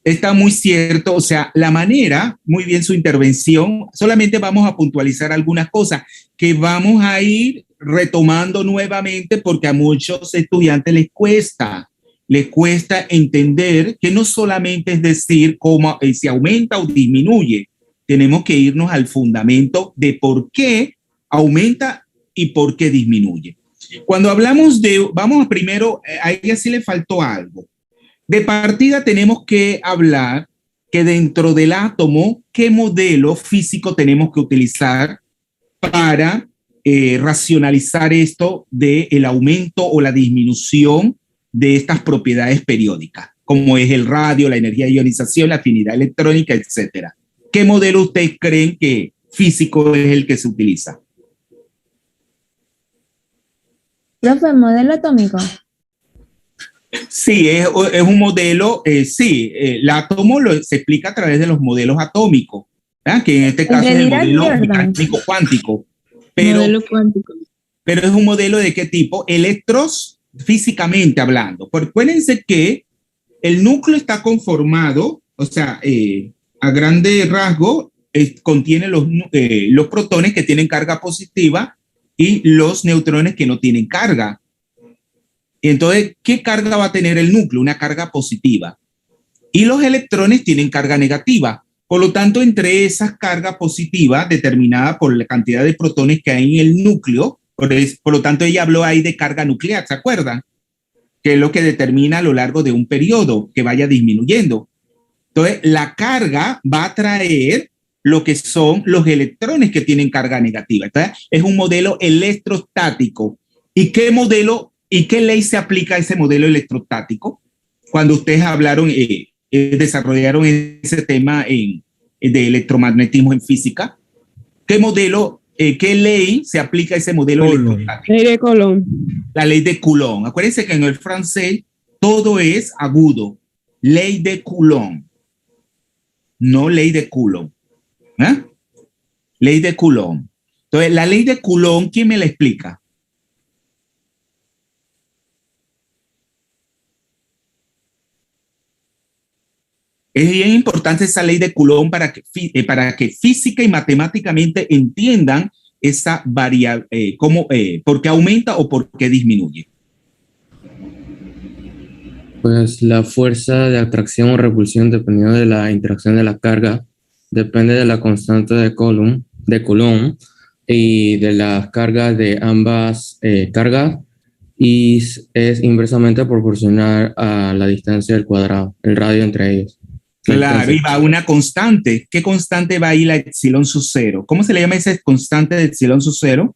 Está muy cierto, o sea, la manera, muy bien su intervención, solamente vamos a puntualizar algunas cosas que vamos a ir retomando nuevamente porque a muchos estudiantes les cuesta entender que no solamente es decir cómo si aumenta o disminuye, tenemos que irnos al fundamento de por qué aumenta y por qué disminuye. Cuando hablamos vamos a primero, a ella sí le faltó algo. De partida tenemos que hablar que dentro del átomo, ¿qué modelo físico tenemos que utilizar para racionalizar esto del aumento o la disminución de estas propiedades periódicas, como es el radio, la energía de ionización, la afinidad electrónica, etcétera? ¿Qué modelo ustedes creen que físico es el que se utiliza? Profe, modelo atómico. Sí, es un modelo, sí, el átomo se explica a través de los modelos atómicos, ¿verdad? Que en este caso es el modelo mecánico cuántico. Modelo cuántico. Pero es un modelo de qué tipo? Electros, físicamente hablando. Porque acuérdense que el núcleo está conformado, o sea, a grande rasgo, contiene los protones que tienen carga positiva y los neutrones que no tienen carga. Entonces, ¿qué carga va a tener el núcleo? Una carga positiva. Y los electrones tienen carga negativa. Por lo tanto, entre esas cargas positivas, determinada por la cantidad de protones que hay en el núcleo, por lo tanto, ella habló ahí de carga nuclear, ¿se acuerdan? Que es lo que determina a lo largo de un periodo que vaya disminuyendo. Entonces, la carga va a traer lo que son los electrones que tienen carga negativa. Entonces, es un modelo electrostático. ¿Y qué modelo y qué ley se aplica a ese modelo electrostático? Cuando ustedes hablaron, desarrollaron ese tema de electromagnetismo en física, ¿qué modelo, qué ley se aplica a ese modelo electrostático? Ley de Coulomb. La ley de Coulomb. Acuérdense que en el francés todo es agudo. Ley de Coulomb. No ley de Coulomb. ¿Eh? Ley de Coulomb. Entonces, la ley de Coulomb, ¿quién me la explica? Es bien importante esa ley de Coulomb para que física y matemáticamente entiendan esa variable, por qué aumenta o por qué disminuye. Pues la fuerza de atracción o repulsión, dependiendo de la interacción de la carga, depende de la constante de Coulomb y de las cargas de ambas cargas, y es inversamente proporcional a la distancia del cuadrado, el radio entre ellos. Claro, y va una constante. ¿Qué constante va ahí? La epsilon sub cero. ¿Cómo se le llama esa constante de epsilon sub cero?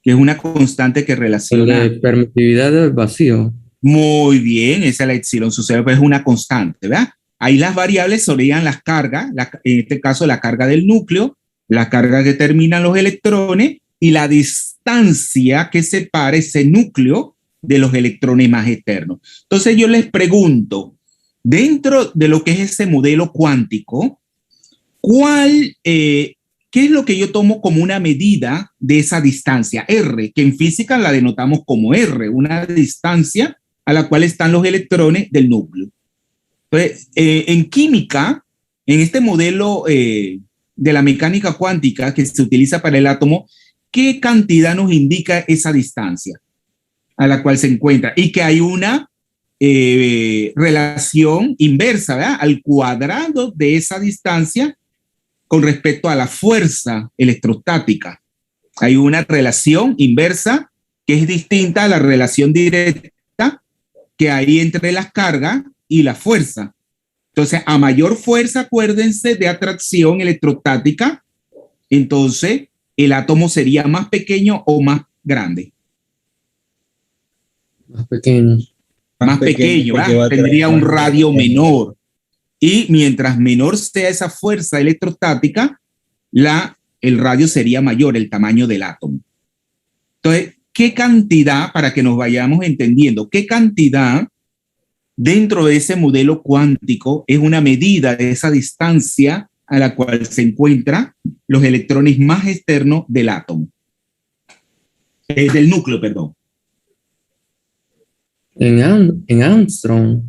Que es una constante que relaciona... La permitividad del vacío. Muy bien, esa es la epsilon sucede, pues es una constante, ¿verdad? Ahí las variables serían las cargas, en este caso la carga del núcleo, la carga que terminan los electrones y la distancia que separa ese núcleo de los electrones más externos. Entonces yo les pregunto, dentro de lo que es ese modelo cuántico, ¿qué es lo que yo tomo como una medida de esa distancia? R, que en física la denotamos como R, una distancia a la cual están los electrones del núcleo. Entonces, en química, en este modelo de la mecánica cuántica que se utiliza para el átomo, ¿qué cantidad nos indica esa distancia a la cual se encuentra? Y que hay una relación inversa, ¿verdad? Al cuadrado de esa distancia con respecto a la fuerza electrostática. Hay una relación inversa que es distinta a la relación directa que hay entre las cargas y la fuerza. Entonces, a mayor fuerza, acuérdense, de atracción electrostática, entonces el átomo sería más pequeño o más grande. Más pequeño. Más pequeño, ¿verdad? Tendría un radio menor. Y mientras menor sea esa fuerza electrostática, el radio sería mayor, el tamaño del átomo. Entonces, ¿qué cantidad, para que nos vayamos entendiendo, qué cantidad dentro de ese modelo cuántico es una medida de esa distancia a la cual se encuentran los electrones más externos del átomo? Del núcleo, perdón. En Armstrong.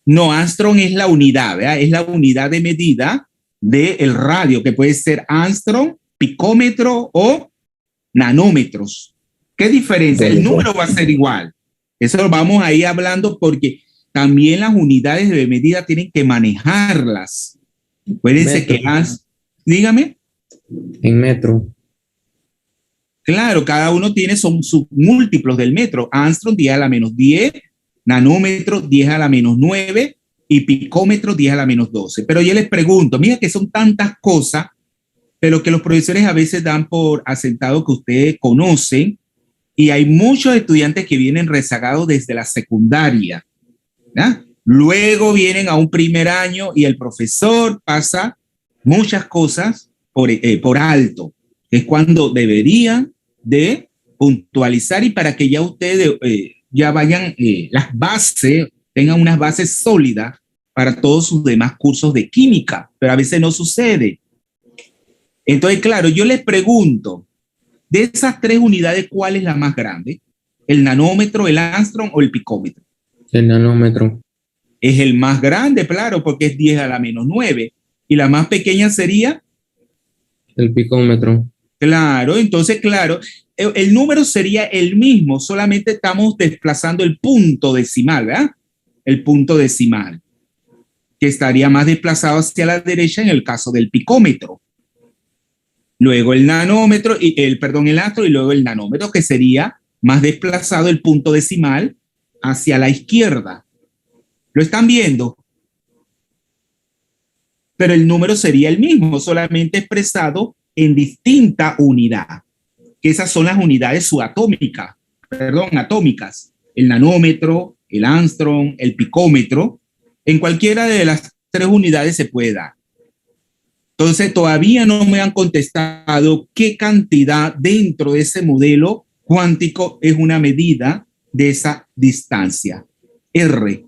No, Armstrong es la unidad, ¿verdad? Es la unidad de medida del radio, que puede ser Armstrong, picómetro o nanómetros. ¿Qué diferencia? El número va a ser igual. Eso lo vamos a ir hablando porque también las unidades de medida tienen que manejarlas. Acuérdense que dígame. En metro. Claro, cada uno tiene sus múltiplos del metro. Armstrong 10 a la menos 10, nanómetro 10 a la menos 9 y picómetro 10 a la menos 12. Pero yo les pregunto, mira que son tantas cosas, pero que los profesores a veces dan por asentado que ustedes conocen, y hay muchos estudiantes que vienen rezagados desde la secundaria, ¿verdad? Luego vienen a un primer año y el profesor pasa muchas cosas por alto. Es cuando deberían de puntualizar y para que ya ustedes ya vayan las bases, tengan unas bases sólidas para todos sus demás cursos de química, pero a veces no sucede. Entonces, claro, yo les pregunto, de esas tres unidades, ¿cuál es la más grande? ¿El nanómetro, el Armstrong o el picómetro? El nanómetro. Es el más grande, claro, porque es 10 a la menos 9. ¿Y la más pequeña sería? El picómetro. Claro, entonces, claro, el número sería el mismo, solamente estamos desplazando el punto decimal, ¿verdad? El punto decimal, que estaría más desplazado hacia la derecha en el caso del picómetro. Luego el nanómetro, el astro y luego el nanómetro, que sería más desplazado el punto decimal hacia la izquierda. ¿Lo están viendo? Pero el número sería el mismo, solamente expresado en distinta unidad, que esas son las unidades subatómicas, atómicas, el nanómetro, el Armstrong, el picómetro, en cualquiera de las tres unidades se puede dar. Entonces, todavía no me han contestado qué cantidad dentro de ese modelo cuántico es una medida de esa distancia. R.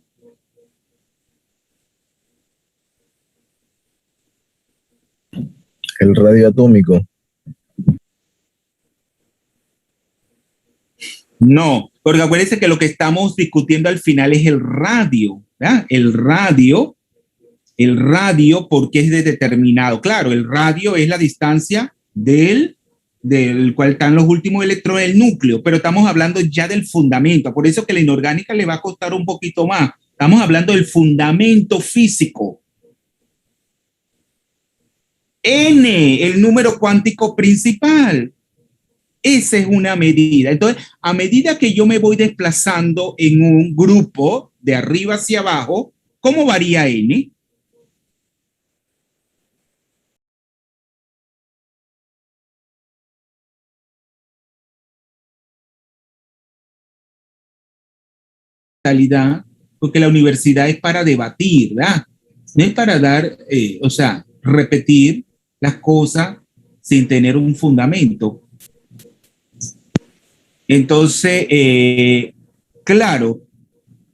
El radio atómico. No, porque acuérdense que lo que estamos discutiendo al final es el radio, ¿verdad? El radio, porque es determinado. Claro, el radio es la distancia del cual están los últimos electrones del núcleo, pero estamos hablando ya del fundamento. Por eso que la inorgánica le va a costar un poquito más. Estamos hablando del fundamento físico. N, el número cuántico principal. Esa es una medida. Entonces, a medida que yo me voy desplazando en un grupo de arriba hacia abajo, ¿cómo varía N? mentalidad, porque la universidad es para debatir, ¿verdad? No es para dar, o sea, repetir las cosas sin tener un fundamento. Entonces, claro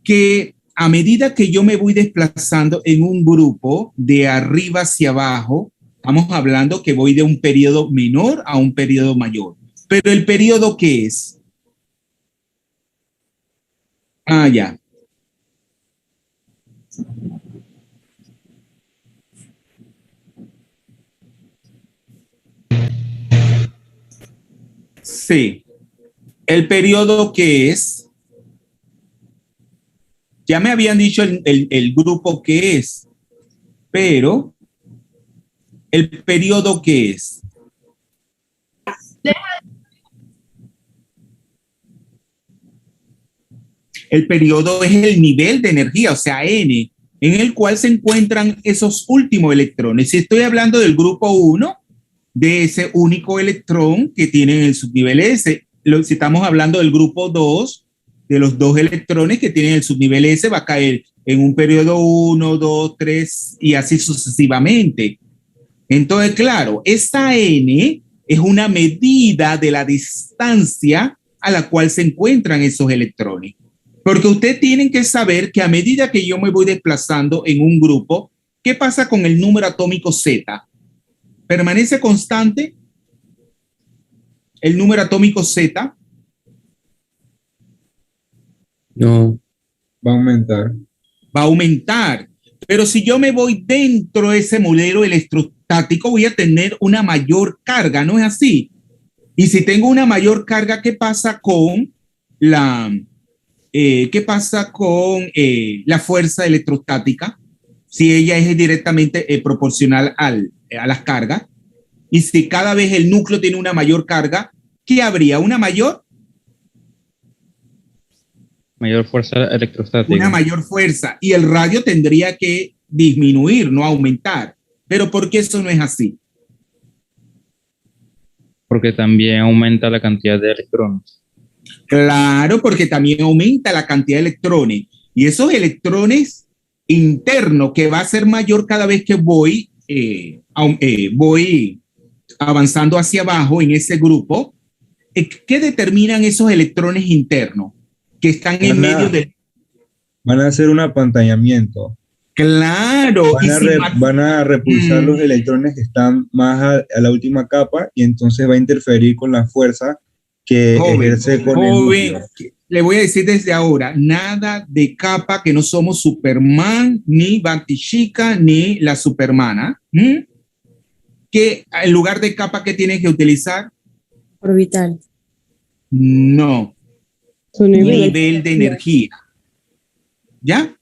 que a medida que yo me voy desplazando en un grupo de arriba hacia abajo, estamos hablando que voy de un periodo menor a un periodo mayor. Pero el periodo, ¿qué es? Ah, ya. Sí. El periodo, ¿qué es? Ya me habían dicho el grupo que es, pero el periodo que es. El periodo es el nivel de energía, o sea, N, en el cual se encuentran esos últimos electrones. Si estoy hablando del grupo 1, de ese único electrón que tiene en el subnivel S. Si estamos hablando del grupo 2, de los 2 electrones que tienen el subnivel S, va a caer en un periodo 1, 2, 3 y así sucesivamente. Entonces, claro, esta N es una medida de la distancia a la cual se encuentran esos electrones. Porque ustedes tienen que saber que a medida que yo me voy desplazando en un grupo, ¿qué pasa con el número atómico Z? ¿Permanece constante el número atómico Z? No. Va a aumentar. Va a aumentar. Pero si yo me voy dentro de ese modelo electrostático, voy a tener una mayor carga, ¿no es así? Y si tengo una mayor carga, ¿qué pasa con la fuerza electrostática? Si ella es directamente proporcional a las cargas. Y si cada vez el núcleo tiene una mayor carga, ¿qué habría? ¿Una mayor? Mayor fuerza electrostática. Una mayor fuerza. Y el radio tendría que disminuir, no aumentar. Pero ¿por qué eso no es así? Porque también aumenta la cantidad de electrones. Claro, porque también aumenta la cantidad de electrones. Y esos electrones internos, que va a ser mayor cada vez que voy avanzando hacia abajo en ese grupo, ¿qué determinan esos electrones internos que están en medio del... Van a hacer un apantallamiento. Claro. Van a repulsar los electrones que están más a la última capa y entonces va a interferir con la fuerza que ejerce con el núcleo. Le voy a decir desde ahora, nada de capa, que no somos Superman, ni Batishica, ni la Supermana. Que en lugar de capa, ¿qué tienen que utilizar? Orbital. No. Su nivel de energía. ¿Ya?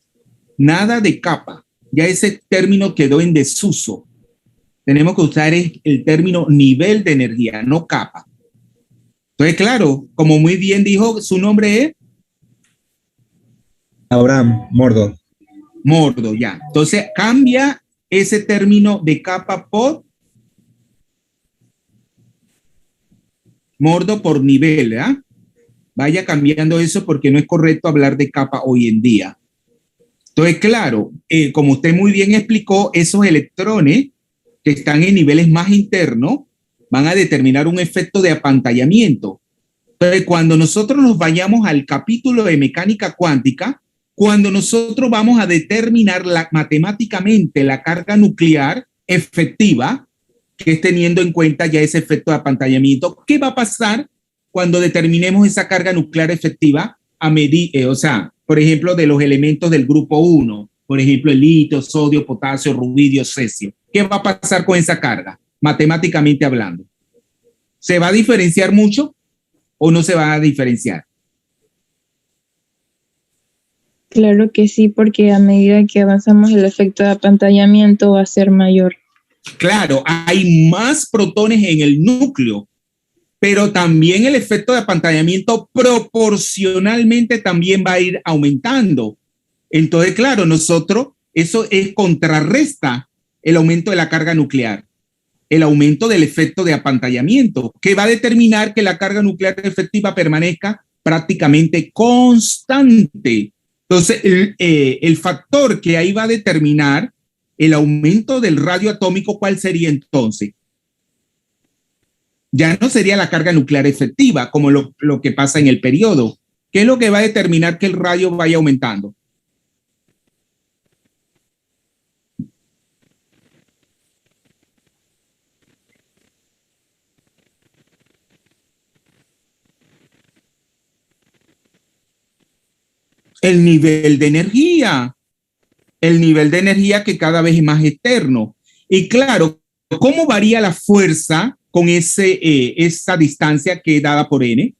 Nada de capa. Ya ese término quedó en desuso. Tenemos que usar el término nivel de energía, no capa. Entonces, claro, como muy bien dijo, su nombre es Abraham Mordo. Mordo, ya. Entonces, cambia ese término de capa por Mordo por nivel, ¿verdad? Vaya cambiando eso porque no es correcto hablar de capa hoy en día. Entonces, claro, como usted muy bien explicó, esos electrones que están en niveles más internos van a determinar un efecto de apantallamiento. Entonces, cuando nosotros nos vayamos al capítulo de mecánica cuántica, cuando nosotros vamos a determinar matemáticamente la carga nuclear efectiva, que es teniendo en cuenta ya ese efecto de apantallamiento, ¿qué va a pasar cuando determinemos esa carga nuclear efectiva a medir, o sea, por ejemplo, de los elementos del grupo 1, por ejemplo, el litio, sodio, potasio, rubidio, cesio? ¿Qué va a pasar con esa carga, matemáticamente hablando? ¿Se va a diferenciar mucho o no se va a diferenciar? Claro que sí, porque a medida que avanzamos el efecto de apantallamiento va a ser mayor. Claro, hay más protones en el núcleo, pero también el efecto de apantallamiento proporcionalmente también va a ir aumentando. Entonces, claro, eso contrarresta el aumento de la carga nuclear, el aumento del efecto de apantallamiento, que va a determinar que la carga nuclear efectiva permanezca prácticamente constante. Entonces, el factor que ahí va a determinar el aumento del radio atómico, ¿cuál sería entonces? Ya no sería la carga nuclear efectiva, como lo que pasa en el periodo. ¿Qué es lo que va a determinar que el radio vaya aumentando? El nivel de energía. El nivel de energía que cada vez es más externo. Y claro, ¿cómo varía la fuerza con esa distancia que es dada por n?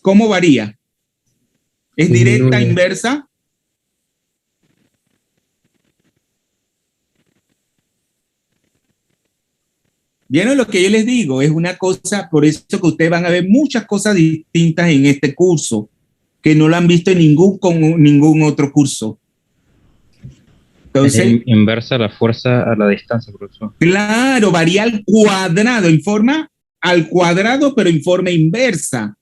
¿Cómo varía? ¿Es directa, inversa? ¿Vieron lo que yo les digo? Es una cosa, por eso que ustedes van a ver muchas cosas distintas en este curso, que no lo han visto en ningún otro curso. Entonces, es inversa la fuerza a la distancia, profesor. Claro, varía al cuadrado, al cuadrado, pero en forma inversa.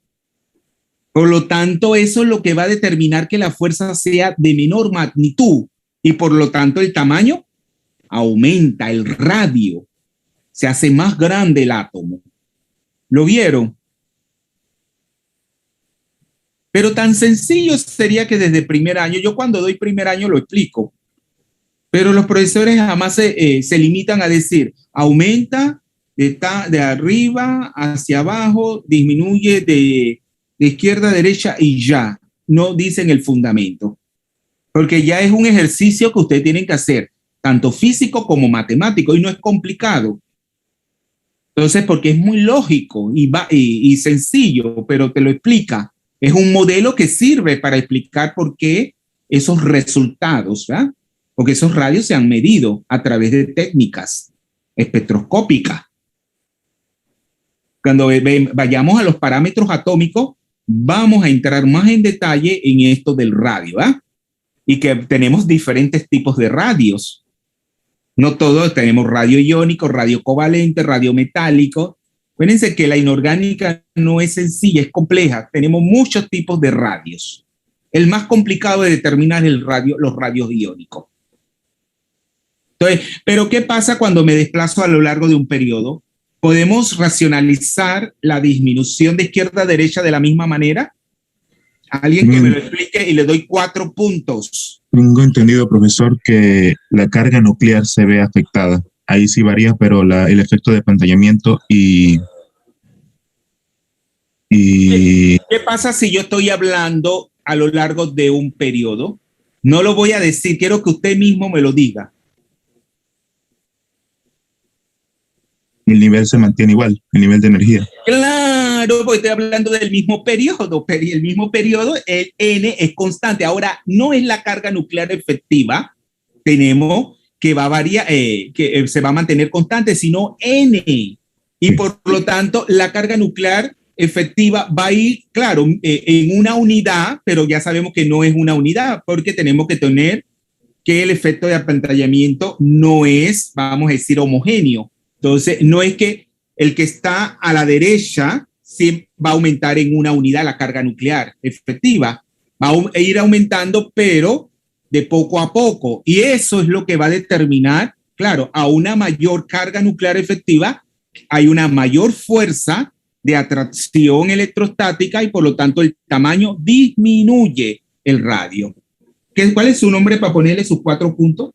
Por lo tanto, eso es lo que va a determinar que la fuerza sea de menor magnitud y por lo tanto el tamaño aumenta, el radio, se hace más grande el átomo. ¿Lo vieron? Pero tan sencillo sería que desde primer año, yo cuando doy primer año lo explico, pero los profesores jamás se limitan a decir, aumenta de arriba hacia abajo, disminuye de izquierda a derecha y ya, no dicen el fundamento, porque ya es un ejercicio que ustedes tienen que hacer, tanto físico como matemático, y no es complicado. Entonces, porque es muy lógico y sencillo, pero te lo explica. Es un modelo que sirve para explicar por qué esos resultados, ¿verdad? Porque esos radios se han medido a través de técnicas espectroscópicas. Cuando vayamos a los parámetros atómicos, vamos a entrar más en detalle en esto del radio, ¿verdad? Y que tenemos diferentes tipos de radios. No todos tenemos radio iónico, radio covalente, radio metálico. Acuérdense que la inorgánica no es sencilla, es compleja. Tenemos muchos tipos de radios. El más complicado de determinar es los radios iónicos. Entonces, ¿pero qué pasa cuando me desplazo a lo largo de un periodo? ¿Podemos racionalizar la disminución de izquierda a derecha de la misma manera? Alguien que me lo explique y le doy 4 puntos. Tengo entendido, profesor, que la carga nuclear se ve afectada. Ahí sí varía, pero el efecto de apantallamiento ¿Qué pasa si yo estoy hablando a lo largo de un periodo? No lo voy a decir, quiero que usted mismo me lo diga. El nivel se mantiene igual, el nivel de energía. Claro, porque estoy hablando del mismo periodo, pero el mismo periodo, el N es constante. Ahora, no es la carga nuclear efectiva, tenemos que va a variar, que se va a mantener constante, sino N. Y por lo tanto, la carga nuclear efectiva va a ir, claro, en una unidad, pero ya sabemos que no es una unidad, porque tenemos que tener que el efecto de apantallamiento no es, vamos a decir, homogéneo. Entonces, no es que el que está a la derecha va a aumentar en una unidad la carga nuclear efectiva. Va a ir aumentando, pero de poco a poco. Y eso es lo que va a determinar, claro, a una mayor carga nuclear efectiva, hay una mayor fuerza de atracción electrostática y por lo tanto el tamaño disminuye el radio. ¿Cuál es su nombre para ponerle sus 4 puntos?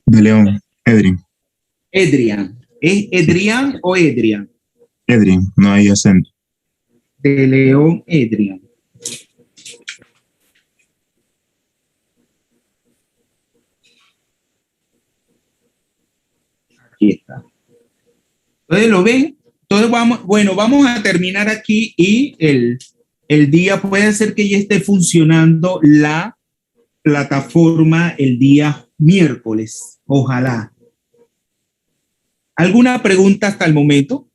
De León, Edrin. Edrian. ¿Es Edrian o Edrian? Edrin, no hay acento. De León, Edrian. Aquí está. Entonces, ¿lo ven? Entonces, vamos a terminar aquí y el día puede ser que ya esté funcionando la plataforma el día miércoles. Ojalá. ¿Alguna pregunta hasta el momento?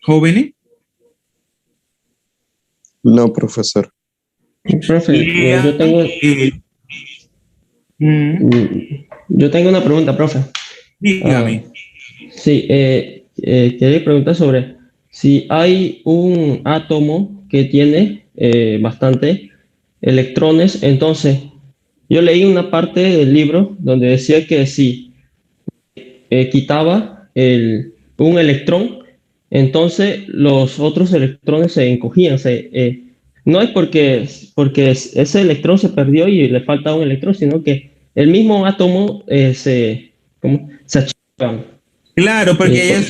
¿Jóvenes? No, profesor. Profe, yo tengo una pregunta, profe. Dígame. Sí, quería preguntar sobre si hay un átomo que tiene bastante electrones, entonces yo leí una parte del libro donde decía que si quitaba un electrón, entonces los otros electrones se encogían. No es porque ese electrón se perdió y le falta un electrón, sino que el mismo átomo se achican. Claro, porque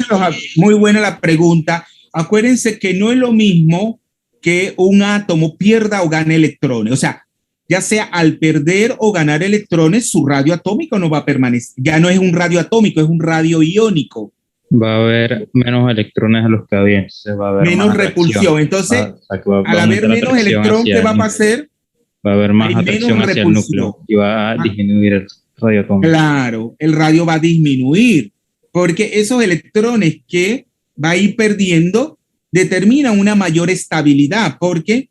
muy buena la pregunta. Acuérdense que no es lo mismo que un átomo pierda o gane electrones. O sea, ya sea al perder o ganar electrones, su radio atómico no va a permanecer. Ya no es un radio atómico, es un radio iónico. Va a haber menos electrones de los que había, entonces va a haber menos repulsión. Entonces, al haber menos electrón, ¿qué va a pasar? Va a haber más atracción hacia el núcleo y va a disminuir el radio atómico. Claro, el radio va a disminuir, porque esos electrones que va a ir perdiendo determinan una mayor estabilidad, porque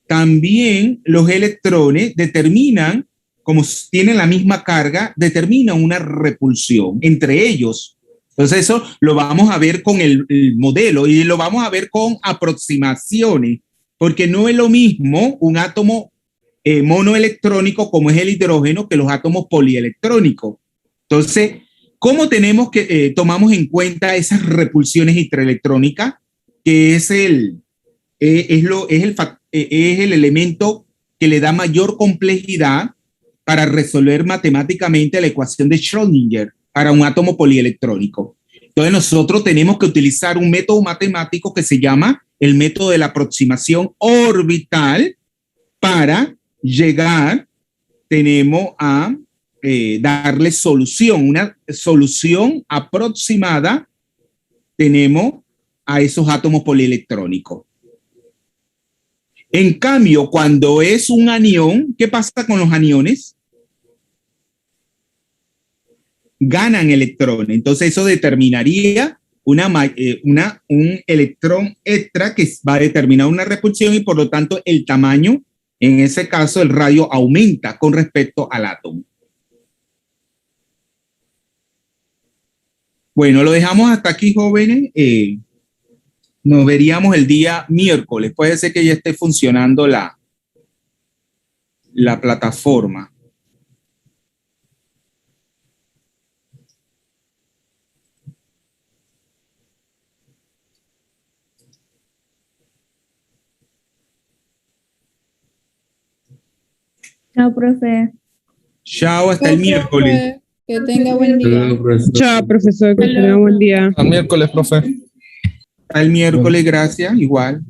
también los electrones determinan, como tienen la misma carga, determinan una repulsión entre ellos. Entonces eso lo vamos a ver con el modelo y lo vamos a ver con aproximaciones, porque no es lo mismo un átomo monoelectrónico como es el hidrógeno que los átomos polielectrónicos. Entonces, ¿cómo tomamos en cuenta esas repulsiones intraelectrónicas? Que es el elemento que le da mayor complejidad para resolver matemáticamente la ecuación de Schrödinger para un átomo polielectrónico. Entonces nosotros tenemos que utilizar un método matemático que se llama el método de la aproximación orbital para llegar, tenemos a darle solución, una solución aproximada tenemos a esos átomos polielectrónicos. En cambio, cuando es un anión, ¿qué pasa con los aniones? Ganan electrones. Entonces eso determinaría un electrón extra que va a determinar una repulsión y por lo tanto el tamaño, en ese caso el radio aumenta con respecto al átomo. Bueno, lo dejamos hasta aquí, jóvenes. Nos veríamos el día miércoles. Puede ser que ya esté funcionando la plataforma. Chao, profe. Chao, hasta el miércoles. Que tenga buen día. Chao, profesor, que tenga buen día. Hasta miércoles, profe. Hasta el miércoles, gracias, igual.